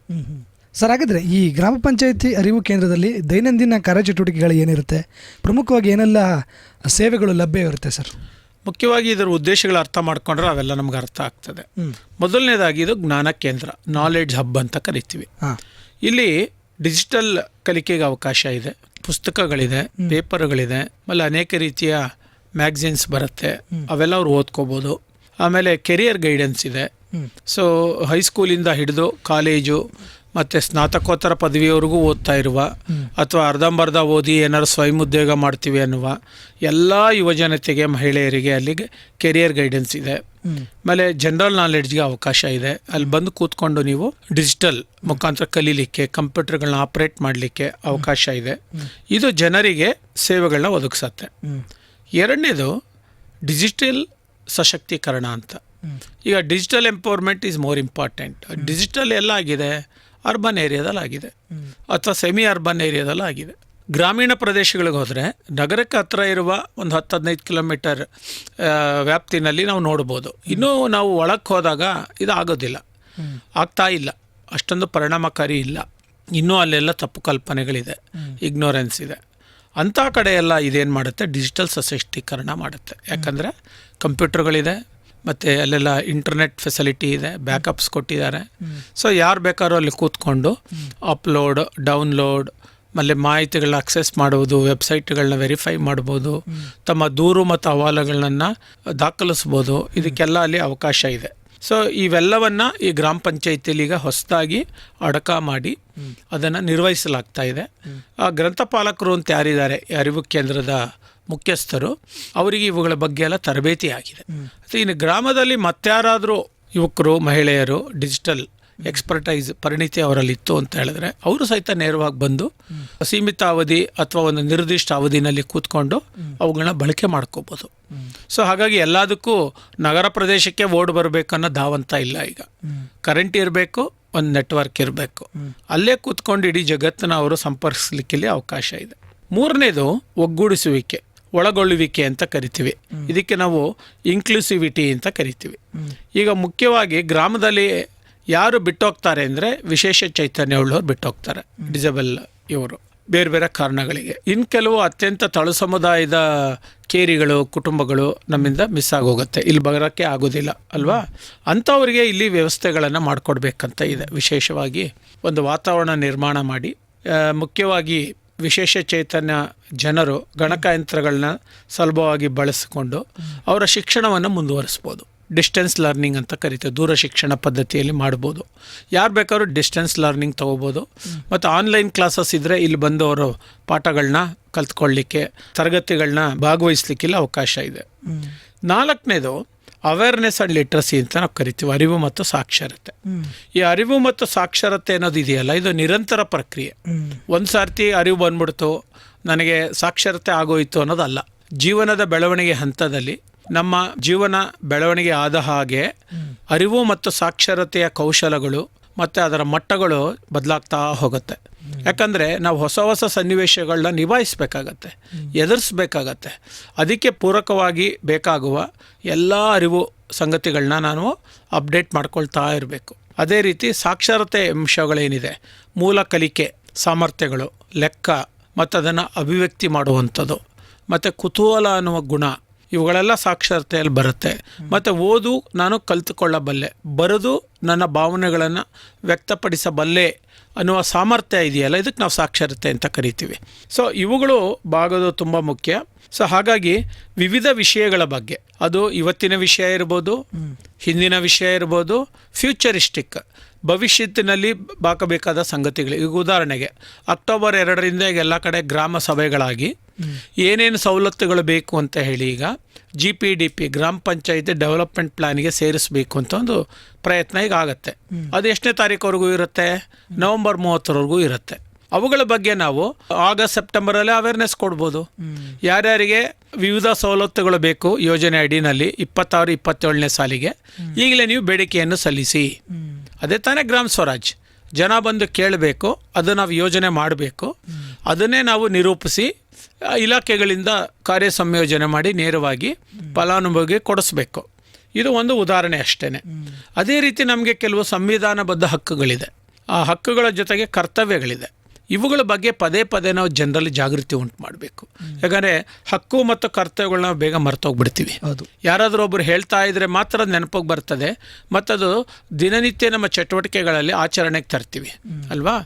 ಸರ್, ಹಾಗಾದರೆ ಈ ಗ್ರಾಮ ಪಂಚಾಯಿತಿ ಅರಿವು ಕೇಂದ್ರದಲ್ಲಿ ದೈನಂದಿನ ಕಾರ್ಯಚಟುವಟಿಕೆಗಳು ಏನಿರುತ್ತೆ, ಪ್ರಮುಖವಾಗಿ ಏನೆಲ್ಲ ಸೇವೆಗಳು ಲಭ್ಯ ಇರುತ್ತೆ ಸರ್? ಮುಖ್ಯವಾಗಿ ಇದರ ಉದ್ದೇಶಗಳು ಅರ್ಥ ಮಾಡ್ಕೊಂಡ್ರೆ ಅವೆಲ್ಲ ನಮ್ಗೆ ಅರ್ಥ ಆಗ್ತದೆ. ಮೊದಲನೇದಾಗಿ ಇದು ಜ್ಞಾನ ಕೇಂದ್ರ, ನಾಲೆಡ್ಜ್ ಹಬ್ ಅಂತ ಕರಿತೀವಿ. ಇಲ್ಲಿ ಡಿಜಿಟಲ್ ಕಲಿಕೆಗೆ ಅವಕಾಶ ಇದೆ, ಪುಸ್ತಕಗಳಿದೆ, ಪೇಪರ್ಗಳಿದೆ, ಆಮೇಲೆ ಅನೇಕ ರೀತಿಯ ಮ್ಯಾಗಝಿನ್ಸ್ ಬರುತ್ತೆ, ಅವೆಲ್ಲ ಅವ್ರು ಓದ್ಕೋಬೋದು. ಆಮೇಲೆ ಕೆರಿಯರ್ ಗೈಡೆನ್ಸ್ ಇದೆ. ಸೊ ಹೈಸ್ಕೂಲಿಂದ ಹಿಡಿದು ಕಾಲೇಜು ಮತ್ತು ಸ್ನಾತಕೋತ್ತರ ಪದವಿಯವರೆಗೂ ಓದ್ತಾ ಇರುವ ಅಥವಾ ಅರ್ಧಂಬರ್ಧ ಓದಿ ಏನಾದ್ರು ಸ್ವಯಂ ಉದ್ಯೋಗ ಮಾಡ್ತೀವಿ ಅನ್ನುವ ಎಲ್ಲ ಯುವಜನತೆಗೆ, ಮಹಿಳೆಯರಿಗೆ ಅಲ್ಲಿಗೆ ಕೆರಿಯರ್ ಗೈಡೆನ್ಸ್ ಇದೆ. ಆಮೇಲೆ ಜನರಲ್ ನಾಲೆಡ್ಜ್ಗೆ ಅವಕಾಶ ಇದೆ. ಅಲ್ಲಿ ಬಂದು ಕೂತ್ಕೊಂಡು ನೀವು ಡಿಜಿಟಲ್ ಮುಖಾಂತರ ಕಲೀಲಿಕ್ಕೆ, ಕಂಪ್ಯೂಟರ್ಗಳನ್ನ ಆಪ್ರೇಟ್ ಮಾಡಲಿಕ್ಕೆ ಅವಕಾಶ ಇದೆ. ಇದು ಜನರಿಗೆ ಸೇವೆಗಳನ್ನ ಒದಗಿಸತ್ತೆ. ಎರಡನೇದು ಡಿಜಿಟಲ್ ಸಶಕ್ತೀಕರಣ ಅಂತ. ಈಗ digital empowerment is more important. Digital ಎಲ್ಲ ಆಗಿದೆ, ಅರ್ಬನ್ ಏರಿಯಾದಲ್ಲಿ ಆಗಿದೆ ಅಥವಾ ಸೆಮಿ ಅರ್ಬನ್ ಏರಿಯಾದಲ್ಲಿ ಆಗಿದೆ. ಗ್ರಾಮೀಣ ಪ್ರದೇಶಗಳಿಗೆ ಹೋದರೆ ನಗರಕ್ಕೆ ಹತ್ತಿರ ಇರುವ ಒಂದು 10-15 ಕಿಲೋಮೀಟರ್ ವ್ಯಾಪ್ತಿನಲ್ಲಿ ನಾವು ನೋಡ್ಬೋದು. ಇನ್ನೂ ನಾವು ಒಳಕ್ಕೆ ಹೋದಾಗ ಇದು ಆಗೋದಿಲ್ಲ, ಆಗ್ತಾ ಇಲ್ಲ, ಅಷ್ಟೊಂದು ಪರಿಣಾಮಕಾರಿ ಇಲ್ಲ. ಇನ್ನೂ ಅಲ್ಲೆಲ್ಲ ತಪ್ಪು ಕಲ್ಪನೆಗಳಿದೆ, ಇಗ್ನೋರೆನ್ಸ್ ಇದೆ. ಅಂಥ ಕಡೆ ಎಲ್ಲ ಇದೇನು ಮಾಡುತ್ತೆ, ಡಿಜಿಟಲ್ ಸಶಕ್ತೀಕರಣ ಮಾಡುತ್ತೆ. ಯಾಕಂದರೆ ಕಂಪ್ಯೂಟರ್ಗಳಿದೆ, ಮತ್ತು ಅಲ್ಲೆಲ್ಲ ಇಂಟರ್ನೆಟ್ ಫೆಸಿಲಿಟಿ ಇದೆ, ಬ್ಯಾಕಪ್ಸ್ ಕೊಟ್ಟಿದ್ದಾರೆ. ಸೊ ಯಾರು ಬೇಕಾದ್ರೂ ಅಲ್ಲಿ ಕೂತ್ಕೊಂಡು ಅಪ್ಲೋಡ್, ಡೌನ್ಲೋಡ್, ಆಮೇಲೆ ಮಾಹಿತಿಗಳನ್ನ ಅಕ್ಸೆಸ್ ಮಾಡ್ಬೋದು, ವೆಬ್ಸೈಟ್ಗಳನ್ನ ವೆರಿಫೈ ಮಾಡ್ಬೋದು, ತಮ್ಮ ದೂರು ಮತ್ತು ಅಹವಾಲುಗಳನ್ನ ದಾಖಲಿಸ್ಬೋದು. ಇದಕ್ಕೆಲ್ಲ ಅಲ್ಲಿ ಅವಕಾಶ ಇದೆ. ಸೊ ಇವೆಲ್ಲವನ್ನು ಈ ಗ್ರಾಮ ಪಂಚಾಯಿತಿಯಲ್ಲಿ ಈಗ ಹೊಸದಾಗಿ ಅಡಕ ಮಾಡಿ ಅದನ್ನು ನಿರ್ವಹಿಸಲಾಗ್ತಾ ಇದೆ. ಆ ಗ್ರಂಥಪಾಲಕರು ಅಂತ ಯಾರಿದ್ದಾರೆ, ಅರಿವು ಕೇಂದ್ರದ ಮುಖ್ಯಸ್ಥರು, ಅವರಿಗೆ ಇವುಗಳ ಬಗ್ಗೆ ಎಲ್ಲ ತರಬೇತಿ ಆಗಿದೆ. ಇನ್ನು ಗ್ರಾಮದಲ್ಲಿ ಮತ್ತಾರಾದರೂ ಯುವಕರು, ಮಹಿಳೆಯರು ಡಿಜಿಟಲ್ ಎಕ್ಸ್ಪರ್ಟೈಸ್ ಪರಿಣಿತಿ ಅವರಲ್ಲಿತ್ತು ಅಂತ ಹೇಳಿದ್ರೆ ಅವರು ಸಹಿತ ನೇರವಾಗಿ ಬಂದು ಸೀಮಿತ ಅವಧಿ ಅಥವಾ ಒಂದು ನಿರ್ದಿಷ್ಟ ಅವಧಿನಲ್ಲಿ ಕೂತ್ಕೊಂಡು ಅವುಗಳನ್ನ ಬಳಕೆ ಮಾಡ್ಕೋಬೋದು. ಸೊ ಹಾಗಾಗಿ ಎಲ್ಲದಕ್ಕೂ ನಗರ ಪ್ರದೇಶಕ್ಕೆ ಓಡ್ ಬರಬೇಕನ್ನೋ ಧಾವಂತ ಇಲ್ಲ. ಈಗ ಕರೆಂಟ್ ಇರಬೇಕು, ಒಂದು ನೆಟ್ವರ್ಕ್ ಇರಬೇಕು, ಅಲ್ಲೇ ಕೂತ್ಕೊಂಡು ಇಡೀ ಜಗತ್ತನ್ನ ಅವರು ಸಂಪರ್ಕಿಸಲಿಕ್ಕೆ ಅವಕಾಶ ಇದೆ. ಮೂರನೇದು ಒಗ್ಗೂಡಿಸುವಿಕೆ, ಒಳಗೊಳ್ಳುವಿಕೆ ಅಂತ ಕರಿತೀವಿ. ಇದಕ್ಕೆ ನಾವು ಇನ್ಕ್ಲೂಸಿವಿಟಿ ಅಂತ ಕರಿತೀವಿ. ಈಗ ಮುಖ್ಯವಾಗಿ ಗ್ರಾಮದಲ್ಲಿ ಯಾರು ಬಿಟ್ಟೋಗ್ತಾರೆ ಅಂದರೆ ವಿಶೇಷ ಚೈತನ್ಯ ಉಳ್ಳವರು ಬಿಟ್ಟೋಗ್ತಾರೆ, ಡಿಸೇಬಲ್ ಇವರು, ಬೇರೆ ಬೇರೆ ಕಾರಣಗಳಿಗೆ. ಇನ್ನು ಕೆಲವು ಅತ್ಯಂತ ತಳು ಸಮುದಾಯದ ಕೇರಿಗಳು, ಕುಟುಂಬಗಳು ನಮ್ಮಿಂದ ಮಿಸ್ ಆಗೋಗುತ್ತೆ, ಇಲ್ಲಿ ಬರೋಕ್ಕೆ ಆಗೋದಿಲ್ಲ ಅಲ್ವಾ. ಅಂಥವರಿಗೆ ಇಲ್ಲಿ ವ್ಯವಸ್ಥೆಗಳನ್ನು ಮಾಡಿಕೊಡ್ಬೇಕಂತ ಇದೆ. ವಿಶೇಷವಾಗಿ ಒಂದು ವಾತಾವರಣ ನಿರ್ಮಾಣ ಮಾಡಿ, ಮುಖ್ಯವಾಗಿ ವಿಶೇಷ ಚೈತನ್ಯ ಜನರು ಗಣಕಯಂತ್ರಗಳನ್ನ ಸುಲಭವಾಗಿ ಬಳಸಿಕೊಂಡು ಅವರ ಶಿಕ್ಷಣವನ್ನು ಮುಂದುವರಿಸ್ಬೋದು. ಡಿಸ್ಟೆನ್ಸ್ ಲರ್ನಿಂಗ್ ಅಂತ ಕರಿತೀವಿ, ದೂರ ಶಿಕ್ಷಣ ಪದ್ಧತಿಯಲ್ಲಿ ಮಾಡ್ಬೋದು. ಯಾರು ಬೇಕಾದ್ರೂ ಡಿಸ್ಟೆನ್ಸ್ ಲರ್ನಿಂಗ್ ತೊಗೋಬೋದು. ಮತ್ತು ಆನ್ಲೈನ್ ಕ್ಲಾಸಸ್ ಇದ್ದರೆ ಇಲ್ಲಿ ಬಂದು ಅವರು ಪಾಠಗಳನ್ನ ಕಲ್ತ್ಕೊಳ್ಳಿಕ್ಕೆ, ತರಗತಿಗಳನ್ನ ಭಾಗವಹಿಸ್ಲಿಕ್ಕೆಲ್ಲ ಅವಕಾಶ ಇದೆ. ನಾಲ್ಕನೇದು ಅವೇರ್ನೆಸ್ ಆ್ಯಂಡ್ ಲಿಟ್ರಸಿ ಅಂತ ನಾವು ಕರಿತೀವಿ, ಅರಿವು ಮತ್ತು ಸಾಕ್ಷರತೆ. ಈ ಅರಿವು ಮತ್ತು ಸಾಕ್ಷರತೆ ಅನ್ನೋದು ಇದೆಯಲ್ಲ, ಇದು ನಿರಂತರ ಪ್ರಕ್ರಿಯೆ. ಒಂದು ಸಾರ್ತಿ ಅರಿವು ಬಂದ್ಬಿಡ್ತು, ನನಗೆ ಸಾಕ್ಷರತೆ ಆಗೋಯಿತು ಅನ್ನೋದಲ್ಲ. ಜೀವನದ ಬೆಳವಣಿಗೆ ಹಂತದಲ್ಲಿ ನಮ್ಮ ಜೀವನ ಬೆಳವಣಿಗೆ ಆದ ಹಾಗೆ ಅರಿವು ಮತ್ತು ಸಾಕ್ಷರತೆಯ ಕೌಶಲಗಳು ಮತ್ತು ಅದರ ಮಟ್ಟಗಳು ಬದಲಾಗ್ತಾ ಹೋಗುತ್ತೆ. ಯಾಕಂದರೆ ನಾವು ಹೊಸ ಹೊಸ ಸನ್ನಿವೇಶಗಳನ್ನ ನಿಭಾಯಿಸಬೇಕಾಗತ್ತೆ, ಎದುರಿಸ್ಬೇಕಾಗತ್ತೆ. ಅದಕ್ಕೆ ಪೂರಕವಾಗಿ ಬೇಕಾಗುವ ಎಲ್ಲ ಅರಿವು ಸಂಗತಿಗಳನ್ನ ನಾನು ಅಪ್ಡೇಟ್ ಮಾಡ್ಕೊಳ್ತಾ ಇರಬೇಕು. ಅದೇ ರೀತಿ ಸಾಕ್ಷರತೆ ಅಂಶಗಳೇನಿದೆ, ಮೂಲ ಕಲಿಕೆ ಸಾಮರ್ಥ್ಯಗಳು, ಲೆಕ್ಕ ಮತ್ತು ಅದನ್ನು ಅಭಿವ್ಯಕ್ತಿ ಮಾಡುವಂಥದ್ದು, ಮತ್ತು ಕುತೂಹಲ ಅನ್ನುವ ಗುಣ, ಇವುಗಳೆಲ್ಲ ಸಾಕ್ಷರತೆಯಲ್ಲಿ ಬರುತ್ತೆ. ಮತ್ತು ಓದು ನಾನು ಕಲಿತುಕೊಳ್ಳಬಲ್ಲೆ, ಬರೆದು ನನ್ನ ಭಾವನೆಗಳನ್ನು ವ್ಯಕ್ತಪಡಿಸಬಲ್ಲೆ ಅನ್ನುವ ಸಾಮರ್ಥ್ಯ ಇದೆಯಲ್ಲ, ಇದಕ್ಕೆ ನಾವು ಸಾಕ್ಷರತೆ ಅಂತ ಕರಿತೀವಿ. ಸೊ ಇವುಗಳು ಭಾಗದು ತುಂಬ ಮುಖ್ಯ. ಸೊ ಹಾಗಾಗಿ ವಿವಿಧ ವಿಷಯಗಳ ಬಗ್ಗೆ, ಅದು ಇವತ್ತಿನ ವಿಷಯ ಇರ್ಬೋದು, ಹಿಂದಿನ ವಿಷಯ ಇರ್ಬೋದು, ಫ್ಯೂಚರಿಸ್ಟಿಕ್ ಭವಿಷ್ಯತ್ತಿನಲ್ಲಿ ಬಾಕಬೇಕಾದ ಸಂಗತಿಗಳು. ಈಗ ಉದಾಹರಣೆಗೆ ಅಕ್ಟೋಬರ್ 2ರಿಂದ ಈಗ ಎಲ್ಲ ಕಡೆ ಗ್ರಾಮ ಸಭೆಗಳಾಗಿ ಏನೇನು ಸವಲತ್ತುಗಳು ಬೇಕು ಅಂತ ಹೇಳಿ ಈಗ GPDP ಗ್ರಾಮ ಪಂಚಾಯಿತಿ ಡೆವಲಪ್ಮೆಂಟ್ ಪ್ಲಾನ್ಗೆ ಸೇರಿಸಬೇಕು ಅಂತ ಒಂದು ಪ್ರಯತ್ನ ಈಗ ಆಗುತ್ತೆ. ಅದು ಎಷ್ಟನೇ ತಾರೀಕುವರೆಗೂ ಇರುತ್ತೆ? ನವೆಂಬರ್ 30ರವರೆಗೂ ಇರುತ್ತೆ. ಅವುಗಳ ಬಗ್ಗೆ ನಾವು ಆಗಸ್ಟ್ ಸೆಪ್ಟೆಂಬರಲ್ಲಿ ಅವೇರ್ನೆಸ್ ಕೊಡ್ಬೋದು. ಯಾರ್ಯಾರಿಗೆ ವಿವಿಧ ಸವಲತ್ತುಗಳು ಬೇಕು ಯೋಜನೆ ಅಡಿನಲ್ಲಿ 26-27ನೇ ಸಾಲಿಗೆ ಈಗಲೇ ನೀವು ಬೇಡಿಕೆಯನ್ನು ಸಲ್ಲಿಸಿ. ಅದೇ ತಾನೇ ಗ್ರಾಮ ಸ್ವರಾಜ್. ಜನ ಬಂದು ಕೇಳಬೇಕು, ಅದು ನಾವು ಯೋಜನೆ ಮಾಡಬೇಕು, ಅದನ್ನೇ ನಾವು ನಿರೂಪಿಸಿ ಇಲಾಖೆಗಳಿಂದ ಕಾರ್ಯ ಸಂಯೋಜನೆ ಮಾಡಿ ನೇರವಾಗಿ ಫಲಾನುಭವಿಗೆ ಕೊಡಿಸ್ಬೇಕು. ಇದು ಒಂದು ಉದಾಹರಣೆ ಅಷ್ಟೇ. ಅದೇ ರೀತಿ ನಮಗೆ ಕೆಲವು ಸಂವಿಧಾನಬದ್ಧ ಹಕ್ಕುಗಳಿದೆ, ಆ ಹಕ್ಕುಗಳ ಜೊತೆಗೆ ಕರ್ತವ್ಯಗಳಿದೆ. ಇವುಗಳ ಬಗ್ಗೆ ಪದೇ ಪದೇ ನಾವು ಜನರಲ್ಲಿ ಜಾಗೃತಿ ಉಂಟು ಮಾಡಬೇಕು. ಯಾಕಂದರೆ ಹಕ್ಕು ಮತ್ತು ಕರ್ತವ್ಯಗಳನ್ನ ನಾವು ಬೇಗ ಮರ್ತೋಗ್ಬಿಡ್ತೀವಿ. ಯಾರಾದರೂ ಒಬ್ಬರು ಹೇಳ್ತಾ ಇದ್ರೆ ಮಾತ್ರ ನೆನಪಿಗೆ ಬರ್ತದೆ, ಮತ್ತದು ದಿನನಿತ್ಯ ನಮ್ಮ ಚಟುವಟಿಕೆಗಳಲ್ಲಿ ಆಚರಣೆಗೆ ತರ್ತೀವಿ ಅಲ್ವಾ.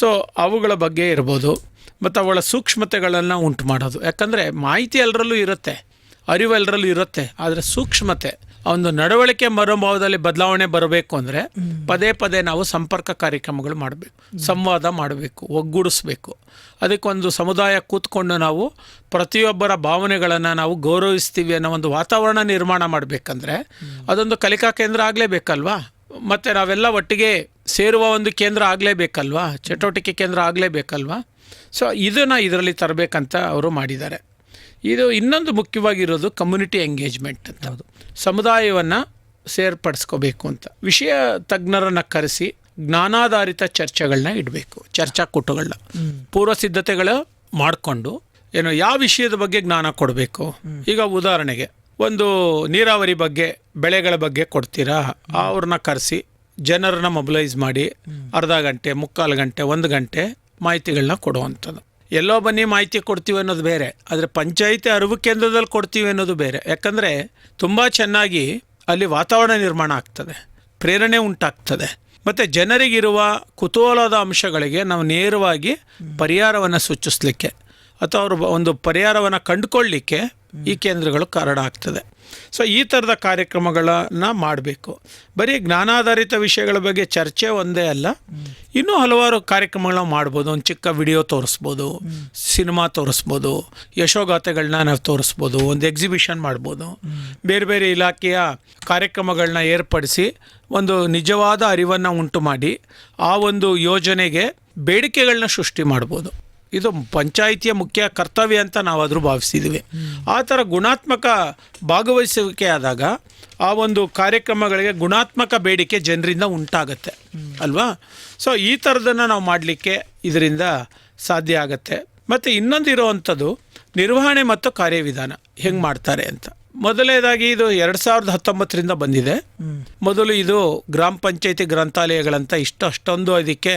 ಸೊ ಅವುಗಳ ಬಗ್ಗೆ ಇರ್ಬೋದು, ಮತ್ತು ಅವುಗಳ ಸೂಕ್ಷ್ಮತೆಗಳನ್ನು ಉಂಟು ಮಾಡೋದು. ಯಾಕಂದರೆ ಮಾಹಿತಿ ಎಲ್ಲರಲ್ಲೂ ಇರುತ್ತೆ, ಅರಿವು ಎಲ್ಲರಲ್ಲೂ ಇರುತ್ತೆ, ಆದರೆ ಸೂಕ್ಷ್ಮತೆ, ಒಂದು ನಡವಳಿಕೆ ಮನೋಭಾವದಲ್ಲಿ ಬದಲಾವಣೆ ಬರಬೇಕು ಅಂದರೆ ಪದೇ ಪದೇ ನಾವು ಸಂಪರ್ಕ ಕಾರ್ಯಕ್ರಮಗಳು ಮಾಡಬೇಕು, ಸಂವಾದ ಮಾಡಬೇಕು, ಒಗ್ಗೂಡಿಸ್ಬೇಕು. ಅದಕ್ಕೊಂದು ಸಮುದಾಯ ಕೂತ್ಕೊಂಡು ನಾವು ಪ್ರತಿಯೊಬ್ಬರ ಭಾವನೆಗಳನ್ನು ನಾವು ಗೌರವಿಸ್ತೀವಿ ಅನ್ನೋ ಒಂದು ವಾತಾವರಣ ನಿರ್ಮಾಣ ಮಾಡಬೇಕಂದ್ರೆ ಅದೊಂದು ಕಲಿಕಾ ಕೇಂದ್ರ ಆಗಲೇಬೇಕಲ್ವಾ. ಮತ್ತು ನಾವೆಲ್ಲ ಒಟ್ಟಿಗೆ ಸೇರುವ ಒಂದು ಕೇಂದ್ರ ಆಗಲೇಬೇಕಲ್ವಾ, ಚಟುವಟಿಕೆ ಕೇಂದ್ರ ಆಗಲೇಬೇಕಲ್ವಾ. ಸೊ ಇದರಲ್ಲಿ ತರಬೇಕಂತ ಅವರು ಮಾಡಿದ್ದಾರೆ. ಇದು ಇನ್ನೊಂದು ಮುಖ್ಯವಾಗಿರೋದು ಕಮ್ಯುನಿಟಿ ಎಂಗೇಜ್ಮೆಂಟ್ ಅಂತ. ಸಮುದಾಯವನ್ನು ಸೇರ್ಪಡಿಸ್ಕೋಬೇಕು ಅಂತ ವಿಷಯ ತಜ್ಞರನ್ನು ಕರೆಸಿ ಜ್ಞಾನಾಧಾರಿತ ಚರ್ಚೆಗಳನ್ನ ಇಡಬೇಕು, ಚರ್ಚಾಕೂಟಗಳನ್ನ ಪೂರ್ವ ಸಿದ್ಧತೆಗಳು ಮಾಡಿಕೊಂಡು ಯಾವ ವಿಷಯದ ಬಗ್ಗೆ ಜ್ಞಾನ ಕೊಡಬೇಕು. ಈಗ ಉದಾಹರಣೆಗೆ ಒಂದು ನೀರಾವರಿ ಬಗ್ಗೆ, ಬೆಳೆಗಳ ಬಗ್ಗೆ ಕೊಡ್ತೀರಾ, ಅವ್ರನ್ನ ಕರೆಸಿ ಜನರನ್ನ ಮೊಬಿಲೈಸ್ ಮಾಡಿ ಅರ್ಧ ಗಂಟೆ, ಮುಕ್ಕಾಲು ಗಂಟೆ, 1 ಗಂಟೆ ಮಾಹಿತಿಗಳನ್ನ ಕೊಡುವಂಥದ್ದು. ಎಲ್ಲೋ ಬನ್ನಿ ಮಾಹಿತಿ ಕೊಡ್ತೀವಿ ಅನ್ನೋದು ಬೇರೆ, ಆದರೆ ಪಂಚಾಯಿತಿ ಅರಿವು ಕೇಂದ್ರದಲ್ಲಿ ಕೊಡ್ತೀವಿ ಅನ್ನೋದು ಬೇರೆ. ಯಾಕಂದರೆ ತುಂಬ ಚೆನ್ನಾಗಿ ಅಲ್ಲಿ ವಾತಾವರಣ ನಿರ್ಮಾಣ ಆಗ್ತದೆ, ಪ್ರೇರಣೆ ಉಂಟಾಗ್ತದೆ, ಮತ್ತು ಜನರಿಗಿರುವ ಕುತೂಹಲದ ಅಂಶಗಳಿಗೆ ನಾವು ನೇರವಾಗಿ ಪರಿಹಾರವನ್ನು ಸೂಚಿಸಲಿಕ್ಕೆ ಅಥವಾ ಅವರು ಒಂದು ಪರಿಹಾರವನ್ನು ಕಂಡುಕೊಳ್ಳಲಿಕ್ಕೆ ಈ ಕೇಂದ್ರಗಳು ಕಾರಣ ಆಗ್ತದೆ. ಸೊ ಈ ಥರದ ಕಾರ್ಯಕ್ರಮಗಳನ್ನು ಮಾಡಬೇಕು. ಬರೀ ಜ್ಞಾನಾಧಾರಿತ ವಿಷಯಗಳ ಬಗ್ಗೆ ಚರ್ಚೆ ಒಂದೇ ಅಲ್ಲ, ಇನ್ನೂ ಹಲವಾರು ಕಾರ್ಯಕ್ರಮಗಳನ್ನ ಮಾಡ್ಬೋದು. ಒಂದು ಚಿಕ್ಕ ವಿಡಿಯೋ ತೋರಿಸ್ಬೋದು, ಸಿನಿಮಾ ತೋರಿಸ್ಬೋದು, ಯಶೋಗಾಥೆಗಳನ್ನ ನಾವು ತೋರಿಸ್ಬೋದು, ಒಂದು ಎಕ್ಸಿಬಿಷನ್ ಮಾಡ್ಬೋದು, ಬೇರೆ ಬೇರೆ ಇಲಾಖೆಯ ಕಾರ್ಯಕ್ರಮಗಳನ್ನ ಏರ್ಪಡಿಸಿ ಒಂದು ನಿಜವಾದ ಅರಿವನ್ನು ಉಂಟು ಮಾಡಿ ಆ ಒಂದು ಯೋಜನೆಗೆ ಬೇಡಿಕೆಗಳನ್ನ ಸೃಷ್ಟಿ ಮಾಡ್ಬೋದು. ಇದು ಪಂಚಾಯಿತಿಯ ಮುಖ್ಯ ಕರ್ತವ್ಯ ಅಂತ ನಾವಾದರೂ ಭಾವಿಸಿದ್ದೀವಿ. ಆ ಥರ ಗುಣಾತ್ಮಕ ಭಾಗವಹಿಸುವಿಕೆ ಆದಾಗ ಆ ಒಂದು ಕಾರ್ಯಕ್ರಮಗಳಿಗೆ ಗುಣಾತ್ಮಕ ಬೇಡಿಕೆ ಜನರಿಂದ ಉಂಟಾಗತ್ತೆ ಅಲ್ವಾ. ಸೊ ಈ ಥರದನ್ನು ನಾವು ಮಾಡಲಿಕ್ಕೆ ಇದರಿಂದ ಸಾಧ್ಯ ಆಗತ್ತೆ. ಮತ್ತು ಇನ್ನೊಂದು ಇರೋವಂಥದ್ದು ನಿರ್ವಹಣೆ ಮತ್ತು ಕಾರ್ಯವಿಧಾನ ಹೆಂಗೆ ಮಾಡ್ತಾರೆ ಅಂತ. ಮೊದಲನೇದಾಗಿ ಇದು 2019ರಿಂದ ಬಂದಿದೆ. ಮೊದಲು ಇದು ಗ್ರಾಮ ಪಂಚಾಯಿತಿ ಗ್ರಂಥಾಲಯಗಳಂತ ಅಷ್ಟೊಂದು ಅದಕ್ಕೆ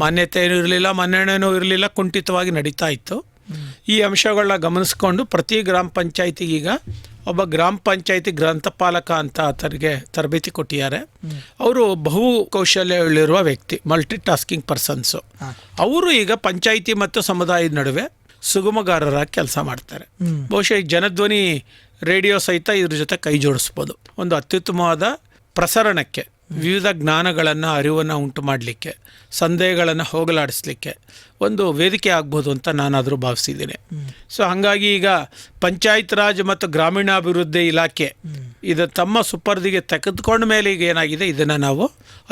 ಮಾನ್ಯತೆಯೂ ಇರಲಿಲ್ಲ, ಮನ್ನಣೆಯೂ ಇರಲಿಲ್ಲ, ಕುಂಠಿತವಾಗಿ ನಡೀತಾ ಇತ್ತು. ಈ ಅಂಶಗಳನ್ನ ಗಮನಿಸ್ಕೊಂಡು ಪ್ರತಿ ಗ್ರಾಮ ಪಂಚಾಯಿತಿಗೀಗ ಒಬ್ಬ ಗ್ರಾಮ ಪಂಚಾಯಿತಿ ಗ್ರಂಥಪಾಲಕ ಅಂತ ಆತರಿಗೆ ತರಬೇತಿ ಕೊಟ್ಟಿದ್ದಾರೆ. ಅವರು ಬಹು ಕೌಶಲ್ಯಗಳಿರುವ ವ್ಯಕ್ತಿ, ಮಲ್ಟಿ ಟಾಸ್ಕಿಂಗ್ ಪರ್ಸನ್ಸು. ಅವರು ಈಗ ಪಂಚಾಯಿತಿ ಮತ್ತು ಸಮುದಾಯದ ನಡುವೆ ಸುಗಮಗಾರರಾಗಿ ಕೆಲಸ ಮಾಡ್ತಾರೆ. ಬಹುಶಃ ಜನಧ್ವನಿ ರೇಡಿಯೋ ಸಹಿತ ಇದ್ರ ಜೊತೆ ಕೈ ಜೋಡಿಸ್ಬೋದು. ಒಂದು ಅತ್ಯುತ್ತಮವಾದ ಪ್ರಸರಣಕ್ಕೆ, ವಿವಿಧ ಜ್ಞಾನಗಳನ್ನು, ಅರಿವನ್ನು ಉಂಟು ಮಾಡಲಿಕ್ಕೆ, ಸಂದೇಹಗಳನ್ನು ಹೋಗಲಾಡಿಸ್ಲಿಕ್ಕೆ ಒಂದು ವೇದಿಕೆ ಆಗ್ಬೋದು ಅಂತ ನಾನಾದರೂ ಭಾವಿಸಿದ್ದೀನಿ. ಸೊ ಹಾಗಾಗಿ ಈಗ ಪಂಚಾಯತ್ ರಾಜ್ ಮತ್ತು ಗ್ರಾಮೀಣಾಭಿವೃದ್ಧಿ ಇಲಾಖೆ ಇದು ತಮ್ಮ ಸುಪರ್ದಿಗೆ ತೆಗೆದುಕೊಂಡ ಮೇಲೆ ಈಗ ಏನಾಗಿದೆ, ಇದನ್ನು ನಾವು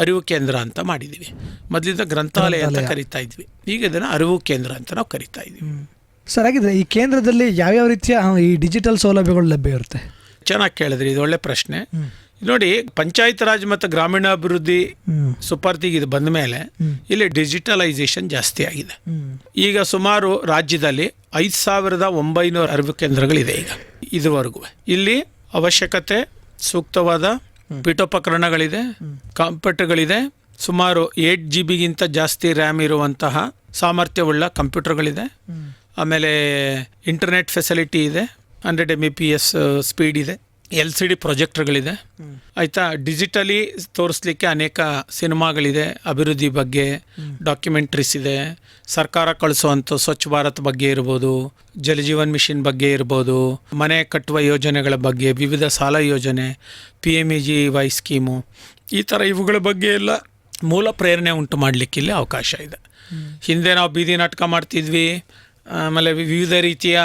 ಅರಿವು ಕೇಂದ್ರ ಅಂತ ಮಾಡಿದ್ದೀವಿ. ಮೊದಲಿಂದ ಗ್ರಂಥಾಲಯ ಅಂತ ಕರಿತಾ ಇದ್ವಿ, ಈಗ ಇದನ್ನು ಅರಿವು ಕೇಂದ್ರ ಅಂತ ನಾವು ಕರಿತಾ ಇದ್ದೀವಿ. ಸರ್, ಹಾಗಿದ್ರೆ ಈ ಕೇಂದ್ರದಲ್ಲಿ ಯಾವ್ಯಾವ ರೀತಿಯ ಈ ಡಿಜಿಟಲ್ ಸೌಲಭ್ಯಗಳು ಲಭ್ಯ ಇರುತ್ತೆ? ಚೆನ್ನಾಗಿ ಕೇಳಿದ್ರಿ, ಇದು ಒಳ್ಳೆ ಪ್ರಶ್ನೆ. ನೋಡಿ, ಪಂಚಾಯತ್ ರಾಜ್ ಮತ್ತು ಗ್ರಾಮೀಣಾಭಿವೃದ್ಧಿ ಸುಪರ್ದಿಗೆ ಇದು ಬಂದ ಮೇಲೆ ಇಲ್ಲಿ ಡಿಜಿಟಲೈಸೇಷನ್ ಜಾಸ್ತಿ ಆಗಿದೆ. ಈಗ ಸುಮಾರು ರಾಜ್ಯದಲ್ಲಿ 5,900 ಅರಿವು ಕೇಂದ್ರಗಳಿದೆ ಈಗ ಇದುವರೆಗೂ. ಇಲ್ಲಿ ಅವಶ್ಯಕತೆ ಸೂಕ್ತವಾದ ಪೀಠೋಪಕರಣಗಳಿದೆ, ಕಂಪ್ಯೂಟರ್ಗಳಿದೆ, ಸುಮಾರು 8 GB ಜಾಸ್ತಿ ರ್ಯಾಮ್ ಇರುವಂತಹ ಸಾಮರ್ಥ್ಯವುಳ್ಳ ಕಂಪ್ಯೂಟರ್ಗಳಿದೆ. ಆಮೇಲೆ ಇಂಟರ್ನೆಟ್ ಫೆಸಿಲಿಟಿ ಇದೆ, 100 Mbps ಸ್ಪೀಡ್ ಇದೆ, LCD ಪ್ರೊಜೆಕ್ಟರ್ಗಳಿದೆ. ಆಯಿತಾ, ಡಿಜಿಟಲಿ ತೋರಿಸ್ಲಿಕ್ಕೆ ಅನೇಕ ಸಿನಿಮಾಗಳಿದೆ, ಅಭಿವೃದ್ಧಿ ಬಗ್ಗೆ ಡಾಕ್ಯುಮೆಂಟ್ರೀಸ್ ಇದೆ, ಸರ್ಕಾರ ಕಳಿಸುವಂಥ ಸ್ವಚ್ಛ ಭಾರತ್ ಬಗ್ಗೆ ಇರ್ಬೋದು, ಜಲಜೀವನ್ ಮಿಷನ್ ಬಗ್ಗೆ ಇರ್ಬೋದು, ಮನೆ ಕಟ್ಟುವ ಯೋಜನೆಗಳ ಬಗ್ಗೆ, ವಿವಿಧ ಸಾಲ ಯೋಜನೆ, PMEGY ಸ್ಕೀಮು, ಈ ಥರ ಇವುಗಳ ಬಗ್ಗೆ ಎಲ್ಲ ಮೂಲ ಪ್ರೇರಣೆ ಉಂಟು ಮಾಡಲಿಕ್ಕೆ ಇಲ್ಲಿ ಅವಕಾಶ ಇದೆ. ಹಿಂದೆ ನಾವು ಬೀದಿ ನಾಟಕ ಮಾಡ್ತಿದ್ವಿ, ಆಮೇಲೆ ವಿವಿಧ ರೀತಿಯ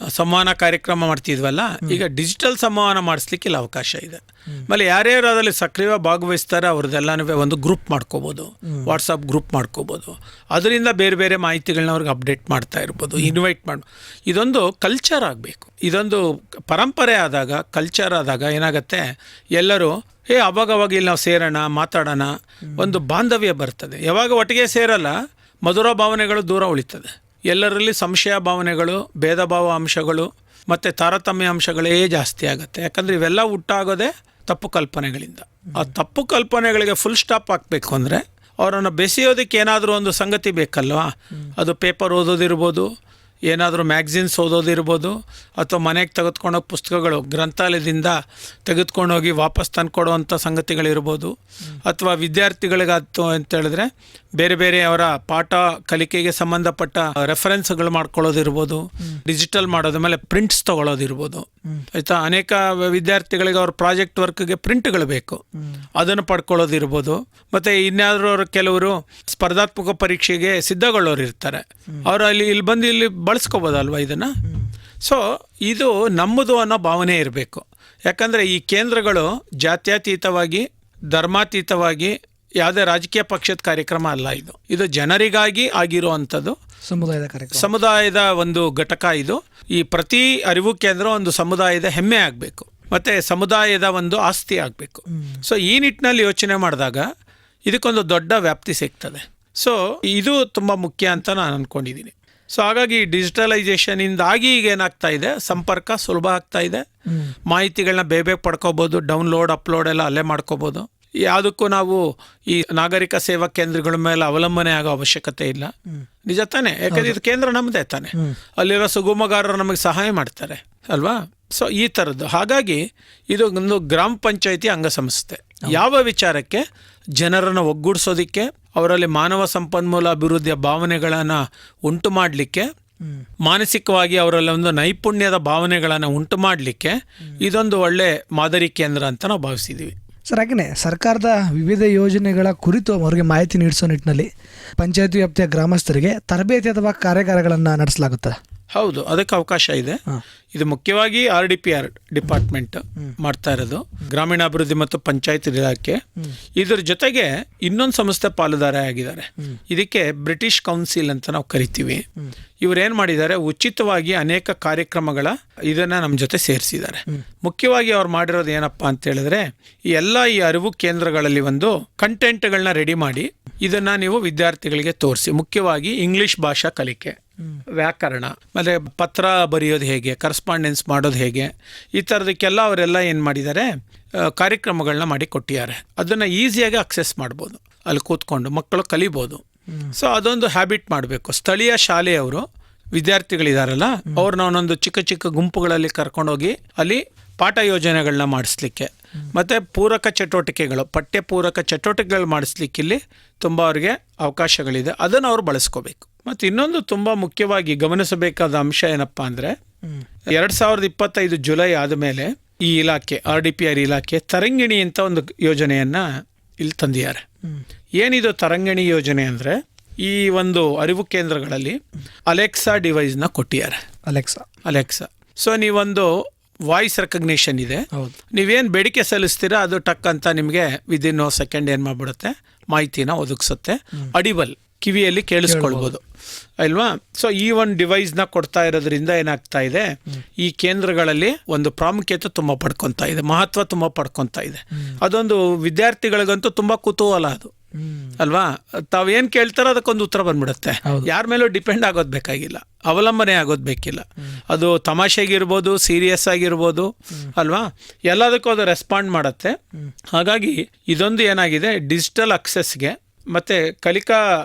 ಸಂವಹನ ಕಾರ್ಯಕ್ರಮ ಮಾಡ್ತಿದ್ವಲ್ಲ, ಈಗ ಡಿಜಿಟಲ್ ಸಂವಹನ ಮಾಡಿಸ್ಲಿಕ್ಕೆ ಇಲ್ಲಿ ಅವಕಾಶ ಇದೆ. ಆಮೇಲೆ ಯಾರ್ಯಾರು ಅದರಲ್ಲಿ ಸಕ್ರಿಯವಾಗಿ ಭಾಗವಹಿಸ್ತಾರೆ ಅವ್ರದ್ದೆಲ್ಲನೂ ಒಂದು ಗ್ರೂಪ್ ಮಾಡ್ಕೋಬೋದು, ವಾಟ್ಸಪ್ ಗ್ರೂಪ್ ಮಾಡ್ಕೋಬೋದು. ಅದರಿಂದ ಬೇರೆ ಬೇರೆ ಮಾಹಿತಿಗಳನ್ನ ಅವ್ರಿಗೆ ಅಪ್ಡೇಟ್ ಮಾಡ್ತಾ ಇರ್ಬೋದು, ಇನ್ವೈಟ್ ಮಾಡಿ. ಇದೊಂದು ಕಲ್ಚರ್ ಆಗಬೇಕು. ಇದೊಂದು ಪರಂಪರೆ ಆದಾಗ, ಕಲ್ಚರ್ ಆದಾಗ ಏನಾಗುತ್ತೆ, ಎಲ್ಲರೂ ಅವಾಗವಾಗ ಇಲ್ಲಿ ನಾವು ಸೇರೋಣ, ಮಾತಾಡೋಣ, ಒಂದು ಬಾಂಧವ್ಯ ಬರ್ತದೆ. ಯಾವಾಗ ಒಟ್ಟಿಗೆ ಸೇರಲ್ಲ, ಮಧುರ ಭಾವನೆಗಳು ದೂರ ಉಳಿತದೆ. ಎಲ್ಲರಲ್ಲಿ ಸಂಶಯ ಭಾವನೆಗಳು, ಭೇದ ಭಾವ ಅಂಶಗಳು ಮತ್ತು ತಾರತಮ್ಯ ಅಂಶಗಳೇ ಜಾಸ್ತಿ ಆಗುತ್ತೆ. ಯಾಕಂದರೆ ಇವೆಲ್ಲ ಹುಟ್ಟಾಗೋದೇ ತಪ್ಪು ಕಲ್ಪನೆಗಳಿಂದ. ಆ ತಪ್ಪು ಕಲ್ಪನೆಗಳಿಗೆ ಫುಲ್ ಸ್ಟಾಪ್ ಹಾಕಬೇಕು ಅಂದರೆ ಅವರನ್ನು ಬೆಸೆಯೋದಕ್ಕೆ ಏನಾದರೂ ಒಂದು ಸಂಗತಿ ಬೇಕಲ್ವಾ. ಅದು ಪೇಪರ್ ಓದೋದಿರ್ಬೋದು, ಏನಾದರೂ ಮ್ಯಾಗ್ಝಿನ್ಸ್ ಓದೋದಿರ್ಬೋದು, ಅಥವಾ ಮನೆಗೆ ತೆಗೆದುಕೊಂಡೋಗಿ ಪುಸ್ತಕಗಳು ಗ್ರಂಥಾಲಯದಿಂದ ತೆಗೆದುಕೊಂಡೋಗಿ ವಾಪಸ್ ತಂದುಕೊಡುವಂಥ ಸಂಗತಿಗಳಿರ್ಬೋದು, ಅಥವಾ ವಿದ್ಯಾರ್ಥಿಗಳಿಗಾಯ್ತು ಅಂತ ಹೇಳಿದ್ರೆ ಬೇರೆ ಬೇರೆ ಅವರ ಪಾಠ ಕಲಿಕೆಗೆ ಸಂಬಂಧಪಟ್ಟ ರೆಫರೆನ್ಸ್ಗಳು ಮಾಡ್ಕೊಳ್ಳೋದಿರ್ಬೋದು, ಡಿಜಿಟಲ್ ಮಾಡೋದ್ರ ಮೇಲೆ ಪ್ರಿಂಟ್ಸ್ ತೊಗೊಳ್ಳೋದಿರ್ಬೋದು. ಆಯಿತಾ, ಅನೇಕ ವಿದ್ಯಾರ್ಥಿಗಳಿಗೆ ಅವ್ರ ಪ್ರಾಜೆಕ್ಟ್ ವರ್ಕ್ಗೆ ಪ್ರಿಂಟ್ಗಳು ಬೇಕು, ಅದನ್ನು ಪಡ್ಕೊಳ್ಳೋದಿರ್ಬೋದು. ಮತ್ತು ಇನ್ಯಾದರೂ ಕೆಲವರು ಸ್ಪರ್ಧಾತ್ಮಕ ಪರೀಕ್ಷೆಗೆ ಸಿದ್ಧಗೊಳ್ಳೋರು ಇರ್ತಾರೆ, ಅವರು ಇಲ್ಲಿ ಬಂದು ಇಲ್ಲಿ ಬಳಸ್ಕೋಬೋದಲ್ವ ಇದನ್ನು. ಸೊ ಇದು ನಮ್ಮದು ಅನ್ನೋ ಭಾವನೆ ಇರಬೇಕು. ಯಾಕಂದರೆ ಈ ಕೇಂದ್ರಗಳು ಜಾತ್ಯತೀತವಾಗಿ, ಧರ್ಮಾತೀತವಾಗಿ, ಯಾವುದೇ ರಾಜಕೀಯ ಪಕ್ಷದ ಕಾರ್ಯಕ್ರಮ ಅಲ್ಲ. ಇದು ಜನರಿಗಾಗಿ ಆಗಿರುವಂಥದ್ದು, ಸಮುದಾಯದ ಒಂದು ಘಟಕ. ಇದು ಈ ಪ್ರತಿ ಅರಿವು ಕೇಂದ್ರ ಒಂದು ಸಮುದಾಯದ ಹೆಮ್ಮೆ ಆಗಬೇಕು, ಮತ್ತು ಸಮುದಾಯದ ಒಂದು ಆಸ್ತಿ ಆಗಬೇಕು. ಸೊ ಈ ನಿಟ್ಟಿನಲ್ಲಿ ಯೋಚನೆ ಮಾಡಿದಾಗ ಇದಕ್ಕೊಂದು ದೊಡ್ಡ ವ್ಯಾಪ್ತಿ ಸಿಗ್ತದೆ. ಸೊ ಇದು ತುಂಬ ಮುಖ್ಯ ಅಂತ ನಾನು ಅಂದ್ಕೊಂಡಿದ್ದೀನಿ. ಸೊ ಹಾಗಾಗಿ ಡಿಜಿಟಲೈಸೇಷನಿಂದಾಗಿ ಈಗ ಏನಾಗ್ತಾ ಇದೆ, ಸಂಪರ್ಕ ಸುಲಭ ಆಗ್ತಾ ಇದೆ. ಮಾಹಿತಿಗಳನ್ನ ಬೇಗ ಪಡ್ಕೋಬೋದು, ಡೌನ್ಲೋಡ್ ಅಪ್ಲೋಡ್ ಎಲ್ಲ ಅಲ್ಲೇ ಮಾಡ್ಕೋಬೋದು. ಯಾವುದಕ್ಕೂ ನಾವು ಈ ನಾಗರಿಕ ಸೇವಾ ಕೇಂದ್ರಗಳ ಮೇಲೆ ಅವಲಂಬನೆ ಆಗೋ ಅವಶ್ಯಕತೆ ಇಲ್ಲ. ನಿಜ ತಾನೆ? ಯಾಕಂದ್ರೆ ಇದು ಕೇಂದ್ರ ನಮ್ಮದೇ ತಾನೆ, ಅಲ್ಲಿರೋ ಸುಗಮಗಾರರು ನಮಗೆ ಸಹಾಯ ಮಾಡ್ತಾರೆ ಅಲ್ವಾ. ಸೊ ಈ ಥರದ್ದು. ಹಾಗಾಗಿ ಇದು ಒಂದು ಗ್ರಾಮ ಪಂಚಾಯಿತಿ ಅಂಗಸಂಸ್ಥೆ. ಯಾವ ವಿಚಾರಕ್ಕೆ? ಜನರನ್ನು ಒಗ್ಗೂಡಿಸೋದಕ್ಕೆ, ಅವರಲ್ಲಿ ಮಾನವ ಸಂಪನ್ಮೂಲ ಅಭಿವೃದ್ಧಿಯ ಭಾವನೆಗಳನ್ನು ಉಂಟು ಮಾಡಲಿಕ್ಕೆ, ಮಾನಸಿಕವಾಗಿ ಅವರಲ್ಲಿ ಒಂದು ನೈಪುಣ್ಯದ ಭಾವನೆಗಳನ್ನು ಉಂಟು ಮಾಡಲಿಕ್ಕೆ ಇದೊಂದು ಒಳ್ಳೆ ಮಾದರಿ ಕೇಂದ್ರ ಅಂತ ನಾವು ಭಾವಿಸಿದ್ದೀವಿ. ಸರ್, ಹಾಗೆಯೇ ಸರ್ಕಾರದ ವಿವಿಧ ಯೋಜನೆಗಳ ಕುರಿತು ಅವರಿಗೆ ಮಾಹಿತಿ ನೀಡಿಸೋ ನಿಟ್ಟಿನಲ್ಲಿ ಪಂಚಾಯತಿ ವ್ಯಾಪ್ತಿಯ ಗ್ರಾಮಸ್ಥರಿಗೆ ತರಬೇತಿ ಅಥವಾ ಕಾರ್ಯಾಗಾರಗಳನ್ನು ನಡೆಸಲಾಗುತ್ತೆ. ಹೌದು, ಅದಕ್ಕೆ ಅವಕಾಶ ಇದೆ. ಇದು ಮುಖ್ಯವಾಗಿ RDPR ಡಿಪಾರ್ಟ್ಮೆಂಟ್ ಮಾಡ್ತಾ ಇರೋದು, ಗ್ರಾಮೀಣಾಭಿವೃದ್ಧಿ ಮತ್ತು ಪಂಚಾಯತ್ ಇಲಾಖೆ. ಇದ್ರ ಜೊತೆಗೆ ಇನ್ನೊಂದು ಸಂಸ್ಥೆ ಪಾಲುದಾರ ಆಗಿದ್ದಾರೆ. ಇದಕ್ಕೆ ಬ್ರಿಟಿಷ್ ಕೌನ್ಸಿಲ್ ಅಂತ ನಾವು ಕರಿತೀವಿ. ಇವರೇನು ಮಾಡಿದ್ದಾರೆ, ಉಚಿತವಾಗಿ ಅನೇಕ ಕಾರ್ಯಕ್ರಮಗಳ ಇದನ್ನ ನಮ್ಮ ಜೊತೆ ಸೇರಿಸಿದ್ದಾರೆ. ಮುಖ್ಯವಾಗಿ ಅವ್ರು ಮಾಡಿರೋದು ಏನಪ್ಪ ಅಂತ ಹೇಳಿದ್ರೆ, ಈ ಅರಿವು ಕೇಂದ್ರಗಳಲ್ಲಿ ಒಂದು ಕಂಟೆಂಟ್ಗಳನ್ನ ರೆಡಿ ಮಾಡಿ ಇದನ್ನ ನೀವು ವಿದ್ಯಾರ್ಥಿಗಳಿಗೆ ತೋರಿಸಿ. ಮುಖ್ಯವಾಗಿ ಇಂಗ್ಲಿಷ್ ಭಾಷಾ ಕಲಿಕೆ, ವ್ಯಾಕರಣ, ಮತ್ತೆ ಪತ್ರ ಬರೆಯೋದು ಹೇಗೆ, ಕರೆಸ್ಪಾಂಡೆನ್ಸ್ ಮಾಡೋದು ಹೇಗೆ, ಈ ಥರದಕ್ಕೆಲ್ಲ ಅವರೆಲ್ಲ ಏನು ಮಾಡಿದ್ದಾರೆ, ಕಾರ್ಯಕ್ರಮಗಳನ್ನ ಮಾಡಿ ಕೊಟ್ಟಿದ್ದಾರೆ. ಅದನ್ನು ಈಸಿಯಾಗಿ ಅಕ್ಸೆಸ್ ಮಾಡ್ಬೋದು, ಅಲ್ಲಿ ಕೂತ್ಕೊಂಡು ಮಕ್ಕಳು ಕಲಿಬೋದು. ಸೊ ಅದೊಂದು ಹ್ಯಾಬಿಟ್ ಮಾಡಬೇಕು. ಸ್ಥಳೀಯ ಶಾಲೆಯವರು ವಿದ್ಯಾರ್ಥಿಗಳಿದಾರಲ್ಲ, ಅವ್ರನ್ನ ಒಂದೊಂದು ಚಿಕ್ಕ ಚಿಕ್ಕ ಗುಂಪುಗಳಲ್ಲಿ ಕರ್ಕೊಂಡೋಗಿ ಅಲ್ಲಿ ಪಾಠ ಯೋಜನೆಗಳನ್ನ ಮಾಡಿಸ್ಲಿಕ್ಕೆ, ಮತ್ತು ಪೂರಕ ಚಟುವಟಿಕೆಗಳು, ಪಠ್ಯ ಪೂರಕ ಚಟುವಟಿಕೆಗಳು ಮಾಡಿಸ್ಲಿಕ್ಕೆ ಇಲ್ಲಿ ತುಂಬ ಅವ್ರಿಗೆ ಅವಕಾಶಗಳಿದೆ. ಅದನ್ನು ಅವರು ಬಳಸ್ಕೋಬೇಕು. ಮತ್ತು ಇನ್ನೊಂದು ತುಂಬ ಮುಖ್ಯವಾಗಿ ಗಮನಿಸಬೇಕಾದ ಅಂಶ ಏನಪ್ಪ ಅಂದರೆ, 2025 ಜುಲೈ ಆದಮೇಲೆ ಈ ಇಲಾಖೆ, RDPR ಇಲಾಖೆ ತರಂಗಿಣಿ ಅಂತ ಒಂದು ಯೋಜನೆಯನ್ನು ಇಲ್ಲಿ ತಂದಿದ್ದಾರೆ. ಏನಿದು ತರಂಗಿಣಿ ಯೋಜನೆ ಅಂದರೆ, ಈ ಒಂದು ಅರಿವು ಕೇಂದ್ರಗಳಲ್ಲಿ ಅಲೆಕ್ಸಾ ಡಿವೈಸ್ನ ಕೊಟ್ಟಿದ್ದಾರೆ. ಅಲೆಕ್ಸಾ. ಸೊ ನೀವೊಂದು ವಾಯ್ಸ್ ರೆಕಗ್ನಿಷನ್ ಇದೆ, ನೀವೇನು ಬೇಡಿಕೆ ಸಲ್ಲಿಸ್ತೀರಾ ಅದು ಟಕ್ ಅಂತ ನಿಮಗೆ ವಿದಿನ್ ಸೆಕೆಂಡ್ ಏನು ಮಾಡಿಬಿಡುತ್ತೆ, ಮಾಹಿತಿನ ಒದಗಿಸುತ್ತೆ. ಅಡಿಬಲ್, ಕಿವಿಯಲ್ಲಿ ಕೇಳಿಸ್ಕೊಳ್ಬೋದು ಅಲ್ವಾ. ಸೊ ಈ ಒಂದು ಡಿವೈಸ್ನ ಕೊಡ್ತಾ ಇರೋದ್ರಿಂದ ಏನಾಗ್ತಾ ಇದೆ, ಈ ಕೇಂದ್ರಗಳಲ್ಲಿ ಒಂದು ಪ್ರಾಮುಖ್ಯತೆ ತುಂಬ ಪಡ್ಕೊತಾ ಇದೆ, ಮಹತ್ವ ತುಂಬ ಪಡ್ಕೊತಾ ಇದೆ. ಅದೊಂದು ವಿದ್ಯಾರ್ಥಿಗಳಿಗಂತೂ ತುಂಬ ಕುತೂಹಲ ಅದು ಅಲ್ವಾ. ತಾವೇನು ಕೇಳ್ತಾರೋ ಅದಕ್ಕೊಂದು ಉತ್ತರ ಬಂದ್ಬಿಡುತ್ತೆ. ಯಾರ ಮೇಲೂ ಡಿಪೆಂಡ್ ಆಗೋದು ಬೇಕಾಗಿಲ್ಲ, ಅವಲಂಬನೆ ಆಗೋದು ಬೇಕಿಲ್ಲ. ಅದು ತಮಾಷೆಗಿರ್ಬೋದು, ಸೀರಿಯಸ್ ಆಗಿರ್ಬೋದು ಅಲ್ವಾ, ಎಲ್ಲದಕ್ಕೂ ಅದು ರೆಸ್ಪಾಂಡ್ ಮಾಡುತ್ತೆ. ಹಾಗಾಗಿ ಇದೊಂದು ಏನಾಗಿದೆ, ಡಿಜಿಟಲ್ ಅಕ್ಸೆಸ್ಗೆ ಮತ್ತು ಕಲಿಕಾ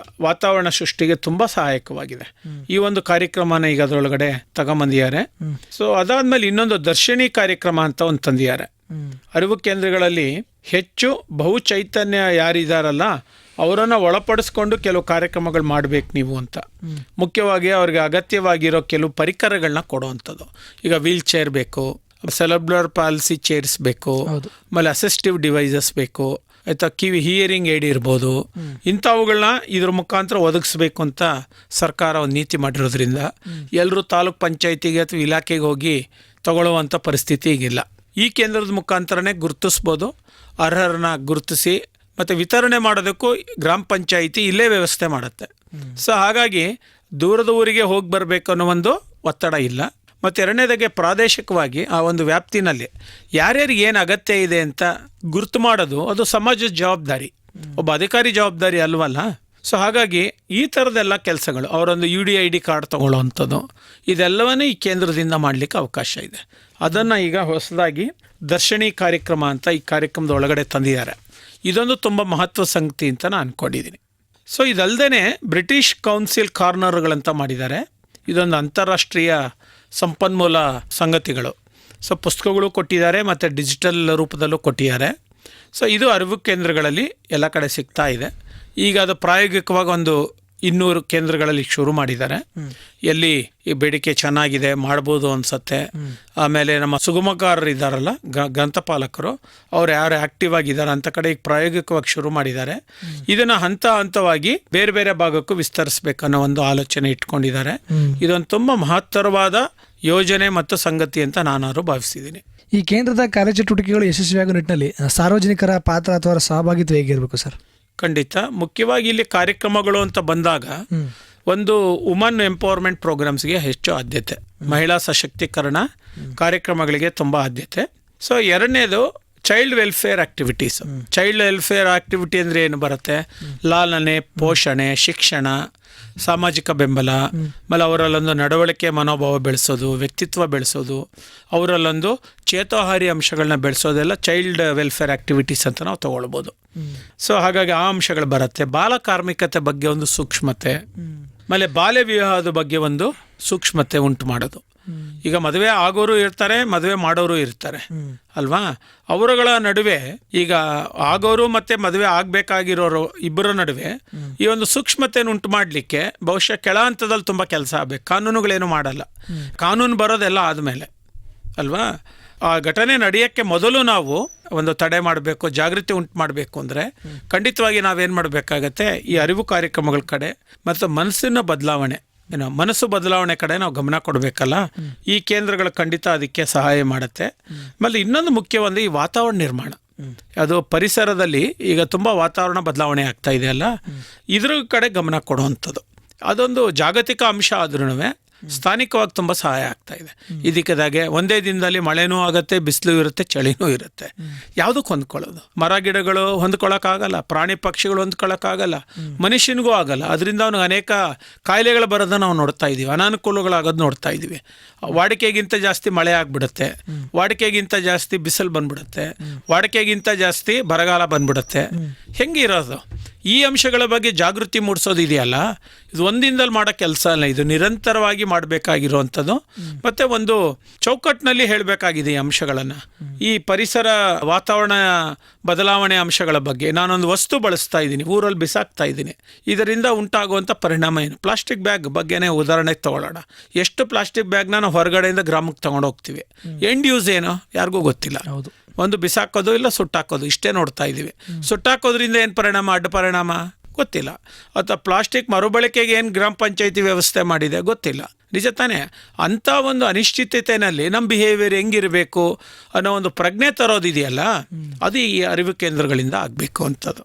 ವಾತಾವರಣ ಸೃಷ್ಟಿಗೆ ತುಂಬ ಸಹಾಯಕವಾಗಿದೆ. ಈ ಒಂದು ಕಾರ್ಯಕ್ರಮನ ಈಗ ಅದರೊಳಗಡೆ ತಗೊಂಬಂದಿದ್ದಾರೆ. ಸೊ ಅದಾದ್ಮೇಲೆ ಇನ್ನೊಂದು ದರ್ಶಿನಿ ಕಾರ್ಯಕ್ರಮ ಅಂತ ಒಂದು ತಂದಿದ್ದಾರೆ. ಅರಿವು ಕೇಂದ್ರಗಳಲ್ಲಿ ಹೆಚ್ಚು ಬಹುಚೈತನ್ಯ ಯಾರಿದಾರಲ್ಲ ಅವರನ್ನು ಒಳಪಡಿಸ್ಕೊಂಡು ಕೆಲವು ಕಾರ್ಯಕ್ರಮಗಳು ಮಾಡಬೇಕು ನೀವು ಅಂತ. ಮುಖ್ಯವಾಗಿ ಅವ್ರಿಗೆ ಅಗತ್ಯವಾಗಿರೋ ಕೆಲವು ಪರಿಕರಗಳನ್ನ ಕೊಡುವಂಥದ್ದು. ಈಗ ವೀಲ್ ಚೇರ್ ಬೇಕು, ಸೆಲೆಬ್ರರ್ ಪಾಲಿಸಿ ಚೇರ್ಸ್ ಬೇಕು, ಆಮೇಲೆ ಅಸಿಸ್ಟಿವ್ ಡಿವೈಸಸ್ ಬೇಕು, ಆಯಿತಾ, ಹಿಯರಿಂಗ್ ಏಡ್ ಇರ್ಬೋದು, ಇಂಥವುಗಳನ್ನ ಇದ್ರ ಮುಖಾಂತರ ಒದಗಿಸ್ಬೇಕು ಅಂತ ಸರ್ಕಾರ ಒಂದು ನೀತಿ ಮಾಡಿರೋದ್ರಿಂದ ಎಲ್ಲರೂ ತಾಲೂಕ್ ಪಂಚಾಯತಿಗೆ ಅಥವಾ ಇಲಾಖೆಗೆ ಹೋಗಿ ತಗೊಳ್ಳುವಂಥ ಪರಿಸ್ಥಿತಿ ಈಗಿಲ್ಲ. ಈ ಕೇಂದ್ರದ ಮುಖಾಂತರನೇ ಗುರುತಿಸ್ಬೋದು. ಅರ್ಹರನ್ನ ಗುರುತಿಸಿ ಮತ್ತು ವಿತರಣೆ ಮಾಡೋದಕ್ಕೂ ಗ್ರಾಮ ಪಂಚಾಯಿತಿ ಇಲ್ಲೇ ವ್ಯವಸ್ಥೆ ಮಾಡುತ್ತೆ. ಸೊ ಹಾಗಾಗಿ ದೂರದ ಊರಿಗೆ ಹೋಗಿ ಬರಬೇಕು ಅನ್ನೋ ಒಂದು ಒತ್ತಡ ಇಲ್ಲ. ಮತ್ತು ಎರಡನೇದಾಗೆ ಪ್ರಾದೇಶಿಕವಾಗಿ ಆ ಒಂದು ವ್ಯಾಪ್ತಿನಲ್ಲಿ ಯಾರ್ಯಾರಿಗೆ ಏನು ಅಗತ್ಯ ಇದೆ ಅಂತ ಗುರುತು ಮಾಡೋದು ಅದು ಸಮಾಜದ ಜವಾಬ್ದಾರಿ, ಒಬ್ಬ ಅಧಿಕಾರಿ ಜವಾಬ್ದಾರಿ ಅಲ್ವಲ್ಲ. ಸೊ ಹಾಗಾಗಿ ಈ ಥರದ್ದೆಲ್ಲ ಕೆಲಸಗಳು, ಅವರೊಂದು UDID ಕಾರ್ಡ್ ತೊಗೊಳ್ಳೋವಂಥದ್ದು, ಇದೆಲ್ಲವನ್ನೂ ಈ ಕೇಂದ್ರದಿಂದ ಮಾಡಲಿಕ್ಕೆ ಅವಕಾಶ ಇದೆ. ಅದನ್ನು ಈಗ ಹೊಸದಾಗಿ ದರ್ಶಿನಿ ಕಾರ್ಯಕ್ರಮ ಅಂತ ಈ ಕಾರ್ಯಕ್ರಮದ ಒಳಗಡೆ ತಂದಿದ್ದಾರೆ. ಇದೊಂದು ತುಂಬ ಮಹತ್ವ ಸಂಗತಿ ಅಂತ ನಾನು ಅಂದ್ಕೊಂಡಿದ್ದೀನಿ. ಸೊ ಇದಲ್ಲದೆ ಬ್ರಿಟಿಷ್ ಕೌನ್ಸಿಲ್ ಕಾರ್ನರ್ಗಳಂತ ಮಾಡಿದ್ದಾರೆ. ಇದೊಂದು ಅಂತಾರಾಷ್ಟ್ರೀಯ ಸಂಪನ್ಮೂಲ ಸಂಗತಿಗಳು. ಸೊ ಪುಸ್ತಕಗಳು ಕೊಟ್ಟಿದ್ದಾರೆ ಮತ್ತು ಡಿಜಿಟಲ್ ರೂಪದಲ್ಲೂ ಕೊಟ್ಟಿದ್ದಾರೆ. ಸೊ ಇದು ಅರಿವು ಕೇಂದ್ರಗಳಲ್ಲಿ ಎಲ್ಲ ಕಡೆ ಸಿಗ್ತಾ ಇದೆ. ಈಗ ಅದು ಪ್ರಾಯೋಗಿಕವಾಗಿ ಒಂದು 200 ಕೇಂದ್ರಗಳಲ್ಲಿ ಶುರು ಮಾಡಿದ್ದಾರೆ. ಎಲ್ಲಿ ಈ ಬೇಡಿಕೆ ಚೆನ್ನಾಗಿದೆ, ಮಾಡ್ಬೋದು ಅನ್ಸತ್ತೆ. ಆಮೇಲೆ ನಮ್ಮ ಸುಗಮಕಾರರು ಇದ್ದಾರಲ್ಲ, ಗ್ರಂಥಪಾಲಕರು, ಅವ್ರು ಯಾರು ಆ್ಯಕ್ಟಿವ್ ಆಗಿದ್ದಾರೆ ಅಂತ ಕಡೆ ಈಗ ಪ್ರಾಯೋಗಿಕವಾಗಿ ಶುರು ಮಾಡಿದ್ದಾರೆ. ಇದನ್ನು ಹಂತ ಹಂತವಾಗಿ ಬೇರೆ ಬೇರೆ ಭಾಗಕ್ಕೂ ವಿಸ್ತರಿಸಬೇಕನ್ನೋ ಒಂದು ಆಲೋಚನೆ ಇಟ್ಕೊಂಡಿದ್ದಾರೆ. ಇದೊಂದು ತುಂಬ ಮಹತ್ತರವಾದ ಯೋಜನೆ ಮತ್ತು ಸಂಗತಿ ಅಂತ ನಾನು ಭಾವಿಸಿದ್ದೀನಿ. ಈ ಕೇಂದ್ರದ ಕಾರ್ಯಚಟುವಟಿಕೆಗಳು ಯಶಸ್ವಿಯಾಗುವ ನಿಟ್ಟಿನಲ್ಲಿ ಸಾರ್ವಜನಿಕರ ಪಾತ್ರ ಅಥವಾ ಸಹಭಾಗಿತ್ವ ಹೇಗಿರಬೇಕು ಸರ್? ಖಂಡಿತ. ಮುಖ್ಯವಾಗಿ ಇಲ್ಲಿ ಕಾರ್ಯಕ್ರಮಗಳು ಅಂತ ಬಂದಾಗ ಒಂದು ವುಮನ್ ಎಂಪವರ್ಮೆಂಟ್ ಪ್ರೋಗ್ರಾಮ್ಸ್ಗೆ ಹೆಚ್ಚು ಆದ್ಯತೆ, ಮಹಿಳಾ ಸಶಕ್ತೀಕರಣ ಕಾರ್ಯಕ್ರಮಗಳಿಗೆ ತುಂಬ ಆದ್ಯತೆ. ಸೊ ಎರಡನೇದು child welfare activities. Child welfare activity ಅಂದರೆ ಏನು ಬರುತ್ತೆ? ಲಾಲನೆ, ಪೋಷಣೆ, ಶಿಕ್ಷಣ, ಸಾಮಾಜಿಕ ಬೆಂಬಲ, ಆಮೇಲೆ ಅವರಲ್ಲೊಂದು ನಡವಳಿಕೆ ಮನೋಭಾವ ಬೆಳೆಸೋದು, ವ್ಯಕ್ತಿತ್ವ ಬೆಳೆಸೋದು, ಅವರಲ್ಲೊಂದು ಚೇತೋಹಾರಿ ಅಂಶಗಳನ್ನ ಬೆಳೆಸೋದೆಲ್ಲ ಚೈಲ್ಡ್ ವೆಲ್ಫೇರ್ ಆಕ್ಟಿವಿಟೀಸ್ ಅಂತ ನಾವು ತಗೊಳ್ಬೋದು. ಸೊ ಹಾಗಾಗಿ ಆ ಅಂಶಗಳು ಬರುತ್ತೆ. ಬಾಲ ಕಾರ್ಮಿಕತೆ ಬಗ್ಗೆ ಒಂದು ಸೂಕ್ಷ್ಮತೆ, ಆಮೇಲೆ ಬಾಲ್ಯ ವಿವಾಹದ ಬಗ್ಗೆ ಒಂದು ಸೂಕ್ಷ್ಮತೆ ಉಂಟು ಮಾಡೋದು. ಈಗ ಮದುವೆ ಆಗೋರು ಇರ್ತಾರೆ, ಮದುವೆ ಮಾಡೋರು ಇರ್ತಾರೆ ಅಲ್ವಾ? ಅವರುಗಳ ನಡುವೆ ಈಗ ಆಗೋರು ಮತ್ತೆ ಮದುವೆ ಆಗಬೇಕಾಗಿರೋರು ಇಬ್ಬರ ನಡುವೆ ಈ ಒಂದು ಸೂಕ್ಷ್ಮತೆಯನ್ನು ಉಂಟು ಮಾಡಲಿಕ್ಕೆ ಬಹುಶಃ ಕೆಳ ಹಂತದಲ್ಲಿ ತುಂಬ ಕೆಲಸ ಆಗಬೇಕು. ಕಾನೂನುಗಳೇನು ಮಾಡಲ್ಲ, ಕಾನೂನು ಬರೋದೆಲ್ಲ ಆದಮೇಲೆ ಅಲ್ವಾ? ಆ ಘಟನೆ ನಡೆಯೋಕ್ಕೆ ಮೊದಲು ನಾವು ಒಂದು ತಡೆ ಮಾಡಬೇಕು, ಜಾಗೃತಿ ಉಂಟು ಮಾಡಬೇಕು ಅಂದರೆ ಖಂಡಿತವಾಗಿ ನಾವೇನು ಮಾಡಬೇಕಾಗತ್ತೆ, ಈ ಅರಿವು ಕಾರ್ಯಕ್ರಮಗಳ ಕಡೆ ಮತ್ತು ಮನಸ್ಸಿನ ಬದಲಾವಣೆ, ಮನಸ್ಸು ಬದಲಾವಣೆ ಕಡೆ ನಾವು ಗಮನ ಕೊಡಬೇಕಲ್ಲ. ಈ ಕೇಂದ್ರಗಳು ಖಂಡಿತ ಅದಕ್ಕೆ ಸಹಾಯ ಮಾಡುತ್ತೆ. ಆಮೇಲೆ ಇನ್ನೊಂದು ಮುಖ್ಯ ಈ ವಾತಾವರಣ ನಿರ್ಮಾಣ. ಅದು ಪರಿಸರದಲ್ಲಿ ಈಗ ತುಂಬ ವಾತಾವರಣ ಬದಲಾವಣೆ ಆಗ್ತಾ ಇದೆ ಅಲ್ಲ, ಇದ್ರ ಕಡೆ ಗಮನ ಕೊಡುವಂಥದ್ದು. ಅದೊಂದು ಜಾಗತಿಕ ಅಂಶ ಆದ್ರೂ ಸ್ಥಾನಿಕವಾಗಿ ತುಂಬ ಸಹಾಯ ಆಗ್ತಾ ಇದೆ. ಇದಕ್ಕಾಗೆ ಒಂದೇ ದಿನದಲ್ಲಿ ಮಳೆನೂ ಆಗುತ್ತೆ, ಬಿಸಿಲು ಇರುತ್ತೆ, ಚಳಿನೂ ಇರುತ್ತೆ. ಯಾವುದಕ್ಕೆ ಹೊಂದ್ಕೊಳ್ಳೋದು? ಮರ ಗಿಡಗಳು ಹೊಂದ್ಕೊಳ್ಳೋಕ್ಕಾಗಲ್ಲ, ಪ್ರಾಣಿ ಪಕ್ಷಿಗಳು ಹೊಂದ್ಕೊಳ್ಳೋಕ್ಕಾಗಲ್ಲ, ಮನುಷ್ಯನಿಗೂ ಆಗಲ್ಲ. ಅದರಿಂದ ಅವನಿಗೆ ಅನೇಕ ಕಾಯಿಲೆಗಳು ಬರೋದನ್ನು ನಾವು ನೋಡ್ತಾ ಇದ್ದೀವಿ, ಅನಾನುಕೂಲಗಳಾಗೋದು ನೋಡ್ತಾ ಇದ್ದೀವಿ. ವಾಡಿಕೆಗಿಂತ ಜಾಸ್ತಿ ಮಳೆ ಆಗಿಬಿಡುತ್ತೆ, ವಾಡಿಕೆಗಿಂತ ಜಾಸ್ತಿ ಬಿಸಿಲು ಬಂದ್ಬಿಡುತ್ತೆ, ವಾಡಿಕೆಗಿಂತ ಜಾಸ್ತಿ ಬರಗಾಲ ಬಂದ್ಬಿಡುತ್ತೆ. ಹೆಂಗಿರೋದು? ಈ ಅಂಶಗಳ ಬಗ್ಗೆ ಜಾಗೃತಿ ಮೂಡಿಸೋದಿದೆಯಲ್ಲ, ಇದು ಒಂದಿನದಲ್ಲಿ ಮಾಡೋ ಕೆಲಸ ಅಲ್ಲ, ಇದು ನಿರಂತರವಾಗಿ ಮಾಡಬೇಕಾಗಿರುವಂಥದ್ದು. ಮತ್ತು ಒಂದು ಚೌಕಟ್ಟಿನಲ್ಲಿ ಹೇಳಬೇಕಾಗಿದೆ ಈ ಅಂಶಗಳನ್ನು. ಈ ಪರಿಸರ ವಾತಾವರಣ ಬದಲಾವಣೆ ಅಂಶಗಳ ಬಗ್ಗೆ ನಾನೊಂದು ವಸ್ತು ಬಳಸ್ತಾ ಇದ್ದೀನಿ, ಊರಲ್ಲಿ ಬಿಸಾಕ್ತಾ ಇದ್ದೀನಿ, ಇದರಿಂದ ಉಂಟಾಗುವಂಥ ಪರಿಣಾಮ ಏನು? ಪ್ಲಾಸ್ಟಿಕ್ ಬ್ಯಾಗ್ ಬಗ್ಗೆನೇ ಉದಾಹರಣೆಗೆ ತಗೊಳ್ಳೋಣ. ಎಷ್ಟು ಪ್ಲಾಸ್ಟಿಕ್ ಬ್ಯಾಗ್ನ ನಾವು ಹೊರಗಡೆಯಿಂದ ಗ್ರಾಮಕ್ಕೆ ತಗೊಂಡು ಹೋಗ್ತೀವಿ, ಎಂಡ್ ಯೂಸ್ ಏನು ಯಾರಿಗೂ ಗೊತ್ತಿಲ್ಲ. ಒಂದು ಬಿಸಾಕೋದು ಇಲ್ಲ ಸುಟ್ಟಾಕೋದು, ಇಷ್ಟೇ ನೋಡ್ತಾ ಇದ್ದೀವಿ. ಸುಟ್ಟಾಕೋದ್ರಿಂದ ಏನು ಪರಿಣಾಮ, ಅಡ್ಡ ಪರಿಣಾಮ ಗೊತ್ತಿಲ್ಲ. ಅಥವಾ ಪ್ಲಾಸ್ಟಿಕ್ ಮರುಬಳಕೆಗೆ ಏನು ಗ್ರಾಮ ಪಂಚಾಯತಿ ವ್ಯವಸ್ಥೆ ಮಾಡಿದೆ ಗೊತ್ತಿಲ್ಲ. ನಿಜ ತಾನೇ? ಅಂಥ ಒಂದು ಅನಿಶ್ಚಿತತೆಯಲ್ಲಿ ನಮ್ಮ ಬಿಹೇವಿಯರ್ ಹೆಂಗಿರಬೇಕು ಅನ್ನೋ ಒಂದು ಪ್ರಜ್ಞೆ ತರೋದಿದೆಯಲ್ಲ, ಅದು ಈ ಅರಿವು ಕೇಂದ್ರಗಳಿಂದ ಆಗಬೇಕು ಅಂಥದ್ದು.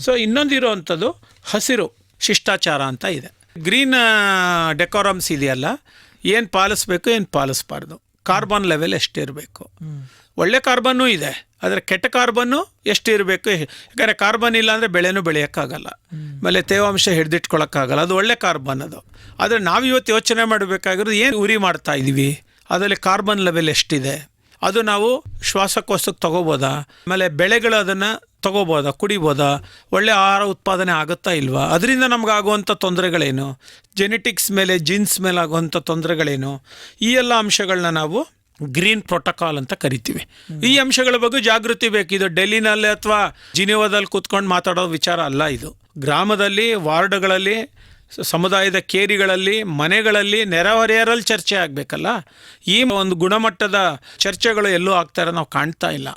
ಸೊ ಇನ್ನೊಂದಿರೋವಂಥದ್ದು ಹಸಿರು ಶಿಷ್ಟಾಚಾರ ಅಂತ ಇದೆ. ಗ್ರೀನ್ ಡೆಕೋರಮ್ಸ್ ಇದೆಯಲ್ಲ, ಏನು ಪಾಲಿಸ್ಬೇಕು ಏನು ಪಾಲಿಸ್ಬಾರ್ದು, ಕಾರ್ಬನ್ ಲೆವೆಲ್ ಎಷ್ಟಿರಬೇಕು. ಒಳ್ಳೆ ಕಾರ್ಬನ್ನೂ ಇದೆ, ಆದರೆ ಕೆಟ್ಟ ಕಾರ್ಬನ್ನು ಎಷ್ಟು ಇರಬೇಕು. ಯಾಕಂದರೆ ಕಾರ್ಬನ್ ಇಲ್ಲ ಅಂದರೆ ಬೆಳೆನೂ ಬೆಳೆಯೋಕ್ಕಾಗಲ್ಲ, ಆಮೇಲೆ ತೇವಾಂಶ ಹಿಡಿದಿಟ್ಕೊಳ್ಳೋಕ್ಕಾಗಲ್ಲ. ಅದು ಒಳ್ಳೆ ಕಾರ್ಬನ್ ಅದು. ಆದರೆ ನಾವು ಇವತ್ತು ಯೋಚನೆ ಮಾಡಬೇಕಾಗಿರೋದು ಏನು ಉರಿ ಮಾಡ್ತಾ ಇದ್ದೀವಿ, ಅದರಲ್ಲಿ ಕಾರ್ಬನ್ ಲೆವೆಲ್ ಎಷ್ಟಿದೆ, ಅದು ನಾವು ಶ್ವಾಸಕೋಶಕ್ಕೆ ತಗೋಬೋದಾ, ಆಮೇಲೆ ಬೆಳೆಗಳು ಅದನ್ನು ತಗೋಬೋದಾ, ಕುಡಿಬೋದಾ, ಒಳ್ಳೆ ಆಹಾರ ಉತ್ಪಾದನೆ ಆಗುತ್ತಾ ಇಲ್ವಾ, ಅದರಿಂದ ನಮಗಾಗುವಂಥ ತೊಂದರೆಗಳೇನು, ಜೆನೆಟಿಕ್ಸ್ ಮೇಲೆ ಜೀನ್ಸ್ ಮೇಲೆ ಆಗುವಂಥ ತೊಂದರೆಗಳೇನು, ಈ ಎಲ್ಲ ಅಂಶಗಳನ್ನ ನಾವು ಗ್ರೀನ್ ಪ್ರೋಟೋಕಾಲ್ ಅಂತ ಕರಿತೀವಿ. ಈ ಅಂಶಗಳ ಬಗ್ಗೆ ಜಾಗೃತಿ ಬೇಕು. ಇದು ಡೆಲ್ಲಿನಲ್ಲಿ ಅಥವಾ ಜಿನಿವಾದಲ್ಲಿ ಕೂತ್ಕೊಂಡು ಮಾತಾಡೋ ವಿಚಾರ ಅಲ್ಲ. ಇದು ಗ್ರಾಮದಲ್ಲಿ, ವಾರ್ಡ್ಗಳಲ್ಲಿ ಸಮುದಾಯದ ಕೇರಿಗಳಲ್ಲಿ, ಮನೆಗಳಲ್ಲಿ, ನೆರೆಹೊರೆಯರಲ್ಲಿ ಚರ್ಚೆ ಆಗಬೇಕಲ್ಲ. ಈ ಒಂದು ಗುಣಮಟ್ಟದ ಚರ್ಚೆಗಳು ಎಲ್ಲೂ ಆಗ್ತಾರೆ ನಾವು ಕಾಣ್ತಾ ಇಲ್ಲ.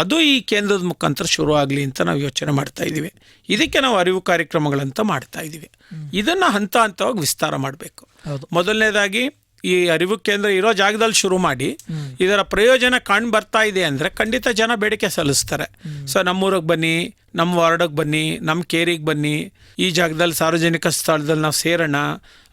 ಅದು ಈ ಕೇಂದ್ರದ ಮುಖಾಂತರ ಶುರು ಆಗಲಿ ಅಂತ ನಾವು ಯೋಚನೆ ಮಾಡ್ತಾ ಇದ್ದೀವಿ. ಇದಕ್ಕೆ ನಾವು ಅರಿವು ಕಾರ್ಯಕ್ರಮಗಳಂತ ಮಾಡ್ತಾ ಇದ್ದೀವಿ. ಇದನ್ನು ಹಂತ ಹಂತವಾಗಿ ವಿಸ್ತಾರ ಮಾಡಬೇಕು. ಮೊದಲನೇದಾಗಿ ಈ ಅರಿವು ಕೇಂದ್ರ ಇರೋ ಜಾಗದಲ್ಲಿ ಶುರು ಮಾಡಿ ಇದರ ಪ್ರಯೋಜನ ಕಾಣ್ ಬರ್ತಾ ಇದೆ ಅಂದರೆ ಖಂಡಿತ ಜನ ಬೇಡಿಕೆ ಸಲ್ಲಿಸ್ತಾರೆ. ಸೊ ನಮ್ಮೂರಿಗೆ ಬನ್ನಿ, ನಮ್ಮ ವಾರ್ಡಿಗೆ ಬನ್ನಿ, ನಮ್ಮ ಕೇರಿಗೆ ಬನ್ನಿ, ಈ ಜಾಗದಲ್ಲಿ ಸಾರ್ವಜನಿಕ ಸ್ಥಳದಲ್ಲಿ ನಾವು ಸೇರೋಣ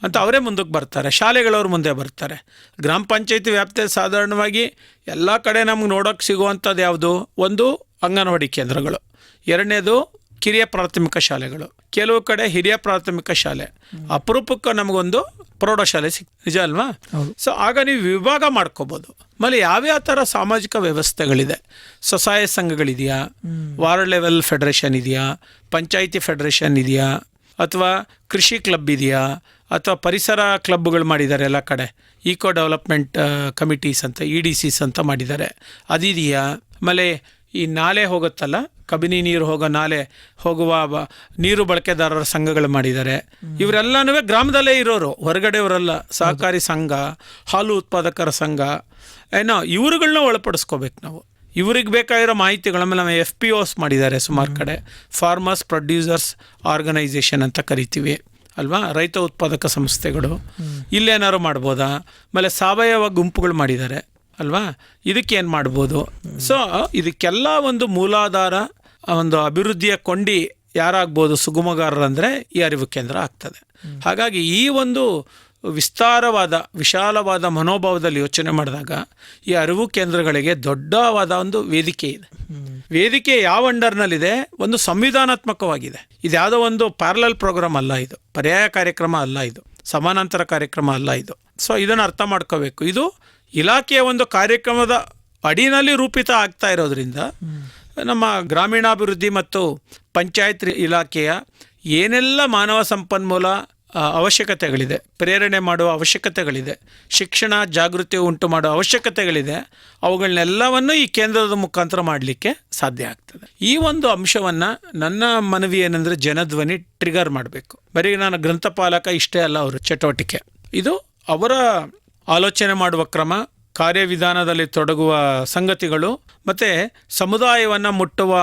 ಅಂತ ಅವರೇ ಮುಂದಕ್ಕೆ ಬರ್ತಾರೆ. ಶಾಲೆಗಳವ್ರು ಮುಂದೆ ಬರ್ತಾರೆ. ಗ್ರಾಮ ಪಂಚಾಯತಿ ವ್ಯಾಪ್ತಿಯಲ್ಲಿ ಸಾಧಾರಣವಾಗಿ ಎಲ್ಲ ಕಡೆ ನಮ್ಗೆ ನೋಡೋಕೆ ಸಿಗುವಂಥದ್ದು ಯಾವುದು? ಒಂದು ಅಂಗನವಾಡಿ ಕೇಂದ್ರಗಳು, ಎರಡನೇದು ಕಿರಿಯ ಪ್ರಾಥಮಿಕ ಶಾಲೆಗಳು, ಕೆಲವು ಕಡೆ ಹಿರಿಯ ಪ್ರಾಥಮಿಕ ಶಾಲೆ, ಅಪರೂಪಕ್ಕೆ ನಮಗೊಂದು ಪ್ರೌಢಶಾಲೆ ನಿಜ ಅಲ್ವಾ? ಸೊ ಆಗ ನೀವು ವಿಭಾಗ ಮಾಡ್ಕೋಬೋದು. ಆಮೇಲೆ ಯಾವ್ಯಾವ ಥರ ಸಾಮಾಜಿಕ ವ್ಯವಸ್ಥೆಗಳಿದೆ, ಸ್ವಸಹಾಯ ಸಂಘಗಳಿದೆಯಾ, ವಾರ್ಡ್ ಲೆವೆಲ್ ಫೆಡರೇಷನ್ ಇದೆಯಾ, ಪಂಚಾಯಿತಿ ಫೆಡರೇಷನ್ ಇದೆಯಾ, ಅಥವಾ ಕೃಷಿ ಕ್ಲಬ್ ಇದೆಯಾ, ಅಥವಾ ಪರಿಸರ ಕ್ಲಬ್ಗಳು ಮಾಡಿದ್ದಾರೆ ಎಲ್ಲ ಕಡೆ, ಈಕೋ ಡೆವಲಪ್ಮೆಂಟ್ ಕಮಿಟೀಸ್ ಅಂತ EDCs ಅಂತ ಮಾಡಿದ್ದಾರೆ, ಅದಿದೆಯಾ? ಆಮೇಲೆ ಈ ನಾಲೆ ಹೋಗುತ್ತಲ್ಲ, ಕಬಿನಿ ನೀರು ಹೋಗೋ ನಾಲೆ ಹೋಗುವ ನೀರು ಬಳಕೆದಾರರ ಸಂಘಗಳು ಮಾಡಿದ್ದಾರೆ. ಇವರೆಲ್ಲನೂ ಗ್ರಾಮದಲ್ಲೇ ಇರೋರು, ಹೊರಗಡೆಯವರಲ್ಲ. ಸಹಕಾರಿ ಸಂಘ, ಹಾಲು ಉತ್ಪಾದಕರ ಸಂಘ, ಏನೋ ಇವ್ರುಗಳನ್ನ ಒಳಪಡಿಸ್ಕೋಬೇಕು ನಾವು. ಇವ್ರಿಗೆ ಬೇಕಾಗಿರೋ ಮಾಹಿತಿಗಳ ಮೇಲೆ ನಾವು FPOs ಮಾಡಿದ್ದಾರೆ ಸುಮಾರು ಕಡೆ, ಫಾರ್ಮರ್ಸ್ ಪ್ರೊಡ್ಯೂಸರ್ಸ್ ಆರ್ಗನೈಸೇಷನ್ ಅಂತ ಕರಿತೀವಿ ಅಲ್ವಾ, ರೈತ ಉತ್ಪಾದಕ ಸಂಸ್ಥೆಗಳು. ಇಲ್ಲೇನಾದ್ರು ಮಾಡ್ಬೋದಾ? ಆಮೇಲೆ ಸಾವಯವ ಗುಂಪುಗಳು ಮಾಡಿದ್ದಾರೆ ಅಲ್ವಾ, ಇದಕ್ಕೇನು ಮಾಡ್ಬೋದು? ಸೊ ಇದಕ್ಕೆಲ್ಲ ಒಂದು ಮೂಲಾಧಾರ, ಒಂದು ಅಭಿವೃದ್ಧಿಯ ಕೊಂಡಿ ಯಾರಾಗ್ಬೋದು ಸುಗಮಗಾರರಂದರೆ ಈ ಅರಿವು ಕೇಂದ್ರ ಆಗ್ತದೆ. ಹಾಗಾಗಿ ಈ ಒಂದು ವಿಸ್ತಾರವಾದ ವಿಶಾಲವಾದ ಮನೋಭಾವದಲ್ಲಿ ಯೋಚನೆ ಮಾಡಿದಾಗ ಈ ಅರಿವು ಕೇಂದ್ರಗಳಿಗೆ ದೊಡ್ಡವಾದ ಒಂದು ವೇದಿಕೆ ಇದೆ. ವೇದಿಕೆ ಯಾವ ಅಂಡರ್ನಲ್ಲಿದೆ? ಒಂದು ಸಂವಿಧಾನಾತ್ಮಕವಾಗಿದೆ. ಇದು ಯಾವುದೋ ಒಂದು ಪ್ಯಾರಲಲ್ ಪ್ರೋಗ್ರಾಮ್ ಅಲ್ಲ, ಇದು ಪರ್ಯಾಯ ಕಾರ್ಯಕ್ರಮ ಅಲ್ಲ, ಇದು ಸಮಾನಾಂತರ ಕಾರ್ಯಕ್ರಮ ಅಲ್ಲ ಇದು. ಸೊ ಇದನ್ನು ಅರ್ಥ ಮಾಡ್ಕೋಬೇಕು. ಇದು ಇಲಾಖೆಯ ಒಂದು ಕಾರ್ಯಕ್ರಮದ ಅಡಿನಲ್ಲಿ ರೂಪಿತ ಆಗ್ತಾ ಇರೋದ್ರಿಂದ ನಮ್ಮ ಗ್ರಾಮೀಣಾಭಿವೃದ್ಧಿ ಮತ್ತು ಪಂಚಾಯತ್ ಇಲಾಖೆಯ ಏನೆಲ್ಲ ಮಾನವ ಸಂಪನ್ಮೂಲ ಅವಶ್ಯಕತೆಗಳಿದೆ, ಪ್ರೇರಣೆ ಮಾಡುವ ಅವಶ್ಯಕತೆಗಳಿದೆ, ಶಿಕ್ಷಣ ಜಾಗೃತಿ ಉಂಟು ಮಾಡುವ ಅವಶ್ಯಕತೆಗಳಿದೆ, ಅವುಗಳನ್ನೆಲ್ಲವನ್ನು ಈ ಕೇಂದ್ರದ ಮುಖಾಂತರ ಮಾಡಲಿಕ್ಕೆ ಸಾಧ್ಯ ಆಗ್ತದೆ. ಈ ಒಂದು ಅಂಶವನ್ನು ನನ್ನ ಮನವಿ ಏನಂದರೆ ಜನಧ್ವನಿ ಟ್ರಿಗರ್ ಮಾಡಬೇಕು. ಬರೀ ನಾನು ಗ್ರಂಥಪಾಲಕ ಇಷ್ಟೇ ಅಲ್ಲ ಅವರ ಚಟುವಟಿಕೆ, ಇದು ಅವರ ಆಲೋಚನೆ ಮಾಡುವ ಕ್ರಮ, ಕಾರ್ಯವಿಧಾನದಲ್ಲಿ ತೊಡಗುವ ಸಂಗತಿಗಳು, ಮತ್ತು ಸಮುದಾಯವನ್ನು ಮುಟ್ಟುವ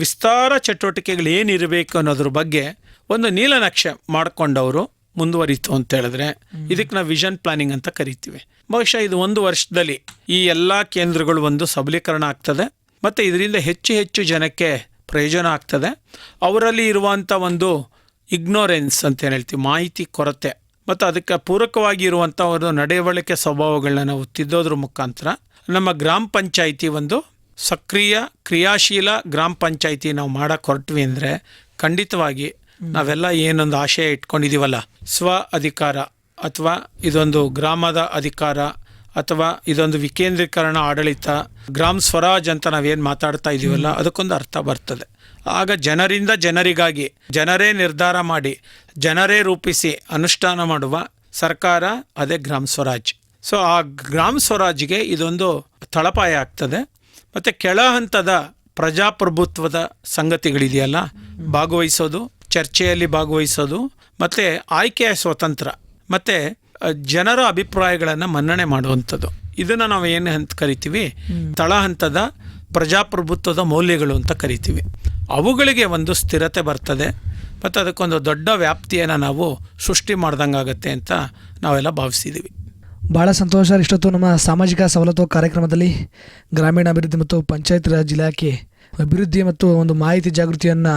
ವಿಸ್ತಾರ ಚಟುವಟಿಕೆಗಳು ಏನಿರಬೇಕು ಅನ್ನೋದ್ರ ಬಗ್ಗೆ ಒಂದು ನೀಲನಕ್ಷೆ ಮಾಡಿಕೊಂಡವರು ಮುಂದುವರಿತು ಅಂತ ಹೇಳಿದ್ರೆ ಇದಕ್ಕೆ ನಾವು ವಿಷನ್ ಪ್ಲಾನಿಂಗ್ ಅಂತ ಕರಿತೀವಿ. ಬಹುಶಃ ಇದು 1 ವರ್ಷದಲ್ಲಿ ಈ ಎಲ್ಲ ಕೇಂದ್ರಗಳು ಒಂದು ಸಬಲೀಕರಣ ಆಗ್ತದೆ ಮತ್ತು ಇದರಿಂದ ಹೆಚ್ಚು ಹೆಚ್ಚು ಜನಕ್ಕೆ ಪ್ರಯೋಜನ ಆಗ್ತದೆ. ಅವರಲ್ಲಿ ಇರುವಂಥ ಒಂದು ಇಗ್ನೋರೆನ್ಸ್ ಅಂತ ಹೇಳ್ತೀವಿ, ಮಾಹಿತಿ ಕೊರತೆ, ಮತ್ತು ಅದಕ್ಕೆ ಪೂರಕವಾಗಿ ಇರುವಂಥ ಒಂದು ನಡವಳಿಕೆ ಸ್ವಭಾವಗಳನ್ನ ನಾವು ತಿದ್ದೋದ್ರ ಮುಖಾಂತರ ನಮ್ಮ ಗ್ರಾಮ ಪಂಚಾಯಿತಿ ಒಂದು ಸಕ್ರಿಯ ಕ್ರಿಯಾಶೀಲ ಗ್ರಾಮ ಪಂಚಾಯಿತಿ ನಾವು ಮಾಡಕ್ಕೆ ಹೊರಟ್ವಿ ಅಂದರೆ ಖಂಡಿತವಾಗಿ ನಾವೆಲ್ಲ ಏನೊಂದು ಆಶಯ ಇಟ್ಕೊಂಡಿದ್ದೀವಲ್ಲ, ಸ್ವ ಅಧಿಕಾರ ಅಥವಾ ಇದೊಂದು ಗ್ರಾಮದ ಅಧಿಕಾರ ಅಥವಾ ಇದೊಂದು ವಿಕೇಂದ್ರೀಕರಣ ಆಡಳಿತ, ಗ್ರಾಮ ಸ್ವರಾಜ್ ಅಂತ ನಾವೇನು ಮಾತಾಡ್ತಾ ಇದ್ದೀವಲ್ಲ, ಅದಕ್ಕೊಂದು ಅರ್ಥ ಬರ್ತದೆ. ಆಗ ಜನರಿಂದ ಜನರಿಗಾಗಿ ಜನರೇ ನಿರ್ಧಾರ ಮಾಡಿ ಜನರೇ ರೂಪಿಸಿ ಅನುಷ್ಠಾನ ಮಾಡುವ ಸರ್ಕಾರ, ಅದೇ ಗ್ರಾಮ ಸ್ವರಾಜ್. ಸೊ ಆ ಗ್ರಾಮ ಸ್ವರಾಜ್ಗೆ ಇದೊಂದು ತಳಪಾಯ ಆಗ್ತದೆ. ಮತ್ತು ಕೆಳ ಹಂತದ ಪ್ರಜಾಪ್ರಭುತ್ವದ ಸಂಗತಿಗಳಿದೆಯಲ್ಲ, ಭಾಗವಹಿಸೋದು, ಚರ್ಚೆಯಲ್ಲಿ ಭಾಗವಹಿಸೋದು, ಮತ್ತು ಆಯ್ಕೆಯ ಸ್ವತಂತ್ರ, ಮತ್ತು ಜನರ ಅಭಿಪ್ರಾಯಗಳನ್ನು ಮನ್ನಣೆ ಮಾಡುವಂಥದ್ದು, ಇದನ್ನು ನಾವು ಏನು ಅಂತ ಕರಿತೀವಿ ತಳ ಹಂತದ ಪ್ರಜಾಪ್ರಭುತ್ವದ ಮೌಲ್ಯಗಳು ಅಂತ ಕರಿತೀವಿ. ಅವುಗಳಿಗೆ ಒಂದು ಸ್ಥಿರತೆ ಬರ್ತದೆ ಮತ್ತು ಅದಕ್ಕೊಂದು ದೊಡ್ಡ ವ್ಯಾಪ್ತಿಯನ್ನು ನಾವು ಸೃಷ್ಟಿ ಮಾಡ್ದಂಗಾಗತ್ತೆ ಅಂತ ನಾವೆಲ್ಲ ಭಾವಿಸಿದ್ದೀವಿ. ಭಾಳ ಸಂತೋಷ. ಇಷ್ಟೊತ್ತು ನಮ್ಮ ಸಾಮಾಜಿಕ ಸವಲತ್ತು ಕಾರ್ಯಕ್ರಮದಲ್ಲಿ ಗ್ರಾಮೀಣಾಭಿವೃದ್ಧಿ ಮತ್ತು ಪಂಚಾಯತ್ ರಾಜ್ ಇಲಾಖೆ ಅಭಿವೃದ್ಧಿ ಮತ್ತು ಒಂದು ಮಾಹಿತಿ ಜಾಗೃತಿಯನ್ನು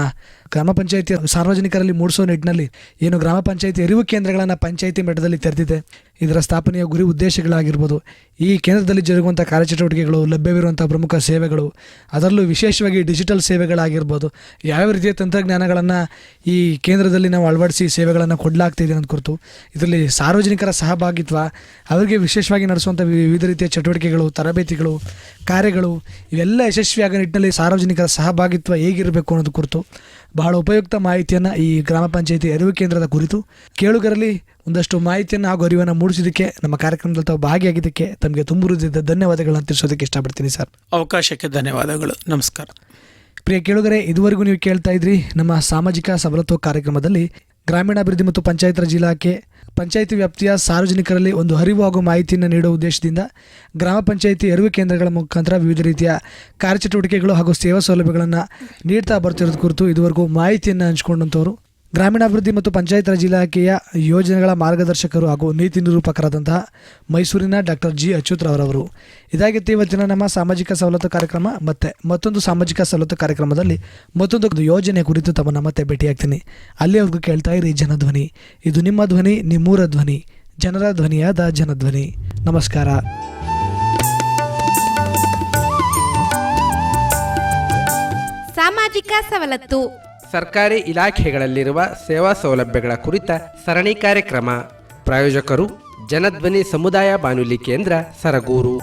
ಗ್ರಾಮ ಪಂಚಾಯಿತಿ ಸಾರ್ವಜನಿಕರಲ್ಲಿ ಮೂಡಿಸೋ ನಿಟ್ಟಿನಲ್ಲಿ ಏನು ಗ್ರಾಮ ಪಂಚಾಯಿತಿ ಅರಿವು ಕೇಂದ್ರಗಳನ್ನು ಪಂಚಾಯಿತಿ ಮಟ್ಟದಲ್ಲಿ ತೆರೆದಿದೆ, ಇದರ ಸ್ಥಾಪನೆಯ ಗುರಿ ಉದ್ದೇಶಗಳಾಗಿರ್ಬೋದು, ಈ ಕೇಂದ್ರದಲ್ಲಿ ಜರುಗುವಂಥ ಕಾರ್ಯಚಟುವಟಿಕೆಗಳು, ಲಭ್ಯವಿರುವಂಥ ಪ್ರಮುಖ ಸೇವೆಗಳು, ಅದರಲ್ಲೂ ವಿಶೇಷವಾಗಿ ಡಿಜಿಟಲ್ ಸೇವೆಗಳಾಗಿರ್ಬೋದು, ಯಾವ್ಯಾವ ರೀತಿಯ ತಂತ್ರಜ್ಞಾನಗಳನ್ನು ಈ ಕೇಂದ್ರದಲ್ಲಿ ನಾವು ಅಳವಡಿಸಿ ಸೇವೆಗಳನ್ನು ಕೊಡಲಾಗ್ತಿದೆ ಅನ್ನೋದು ಕುರಿತು, ಇದರಲ್ಲಿ ಸಾರ್ವಜನಿಕರ ಸಹಭಾಗಿತ್ವ, ಅವರಿಗೆ ವಿಶೇಷವಾಗಿ ನಡೆಸುವಂಥ ವಿವಿಧ ರೀತಿಯ ಚಟುವಟಿಕೆಗಳು, ತರಬೇತಿಗಳು, ಕಾರ್ಯಗಳು, ಇವೆಲ್ಲ ಯಶಸ್ವಿಯಾಗೋ ನಿಟ್ಟಿನಲ್ಲಿ ಸಾರ್ವಜನಿಕರ ಸಹಭಾಗಿತ್ವ ಹೇಗಿರಬೇಕು ಅನ್ನೋದು ಕುರಿತು ಬಹಳ ಉಪಯುಕ್ತ ಮಾಹಿತಿಯನ್ನು ಈ ಗ್ರಾಮ ಪಂಚಾಯಿತಿ ಅರಿವು ಕೇಂದ್ರದ ಕುರಿತು ಕೇಳುಗರಲ್ಲಿ ಒಂದಷ್ಟು ಮಾಹಿತಿಯನ್ನು ಹಾಗೂ ಅರಿವನ್ನು ಮೂಡಿಸಿದ್ದಕ್ಕೆ, ನಮ್ಮ ಕಾರ್ಯಕ್ರಮದಲ್ಲಿ ತಾವು ಭಾಗಿಯಾಗಿದ್ದಕ್ಕೆ ತಮಗೆ ತುಂಬ ಹೃದಯದ ಧನ್ಯವಾದಗಳನ್ನು ತಿಳಿಸೋದಕ್ಕೆ ಇಷ್ಟಪಡ್ತೀನಿ ಸರ್. ಅವಕಾಶಕ್ಕೆ ಧನ್ಯವಾದಗಳು. ನಮಸ್ಕಾರ. ಪ್ರಿಯ ಕೇಳುಗರೆ, ಇದುವರೆಗೂ ನೀವು ಕೇಳ್ತಾ ಇದ್ರಿ ನಮ್ಮ ಸಾಮಾಜಿಕ ಸವಲತ್ತು ಕಾರ್ಯಕ್ರಮದಲ್ಲಿ ಗ್ರಾಮೀಣಾಭಿವೃದ್ಧಿ ಮತ್ತು ಪಂಚಾಯತ್ ರಾಜ್ ಇಲಾಖೆ ಪಂಚಾಯಿತಿ ವ್ಯಾಪ್ತಿಯ ಸಾರ್ವಜನಿಕರಲ್ಲಿ ಒಂದು ಅರಿವು ಹಾಗೂ ಮಾಹಿತಿಯನ್ನು ನೀಡುವ ಉದ್ದೇಶದಿಂದ ಗ್ರಾಮ ಪಂಚಾಯಿತಿ ಅರಿವು ಕೇಂದ್ರಗಳ ಮುಖಾಂತರ ವಿವಿಧ ರೀತಿಯ ಕಾರ್ಯಚಟುವಟಿಕೆಗಳು ಹಾಗೂ ಸೇವಾ ಸೌಲಭ್ಯಗಳನ್ನು ನೀಡ್ತಾ ಬರ್ತಿರೋದು ಕುರಿತು ಇದುವರೆಗೂ ಮಾಹಿತಿಯನ್ನು ಹಂಚಿಕೊಂಡಂಥವರು ಗ್ರಾಮೀಣಾಭಿವೃದ್ಧಿ ಮತ್ತು ಪಂಚಾಯತ್ ರಾಜ್ ಇಲಾಖೆಯ ಯೋಜನೆಗಳ ಮಾರ್ಗದರ್ಶಕರು ಹಾಗೂ ನೀತಿ ನಿರೂಪಕರಾದಂತಹ ಮೈಸೂರಿನ ಡಾಕ್ಟರ್ ಜಿ ಅಚ್ಯುತ್ರವರವರು. ಇದಾಗಿತ್ತು ಇವತ್ತಿನ ನಮ್ಮ ಸಾಮಾಜಿಕ ಸವಲತ್ತು ಕಾರ್ಯಕ್ರಮ. ಮತ್ತೊಂದು ಸಾಮಾಜಿಕ ಸವಲತ್ತು ಕಾರ್ಯಕ್ರಮದಲ್ಲಿ ಮತ್ತೊಂದು ಯೋಜನೆ ಕುರಿತು ತಮ್ಮನ್ನು ಮತ್ತೆ ಭೇಟಿಯಾಗ್ತೀನಿ. ಅಲ್ಲಿವರೆಗೂ ಕೇಳ್ತಾ ಇರಿ ಜನಧ್ವನಿ. ಇದು ನಿಮ್ಮ ಧ್ವನಿ, ನಿಮ್ಮೂರ ಧ್ವನಿ, ಜನರ ಧ್ವನಿಯಾದ ಜನಧ್ವನಿ. ನಮಸ್ಕಾರ. ಸಾಮಾಜಿಕ ಸವಲತ್ತು ಸರ್ಕಾರಿ ಇಲಾಖೆಗಳಲ್ಲಿರುವ ಸೇವಾ ಸೌಲಭ್ಯಗಳ ಕುರಿತ ಸರಣಿ ಕಾರ್ಯಕ್ರಮ. ಪ್ರಾಯೋಜಕರು ಜನಧ್ವನಿ ಸಮುದಾಯ ಬಾನುಲಿ ಕೇಂದ್ರ ಸರಗೂರು.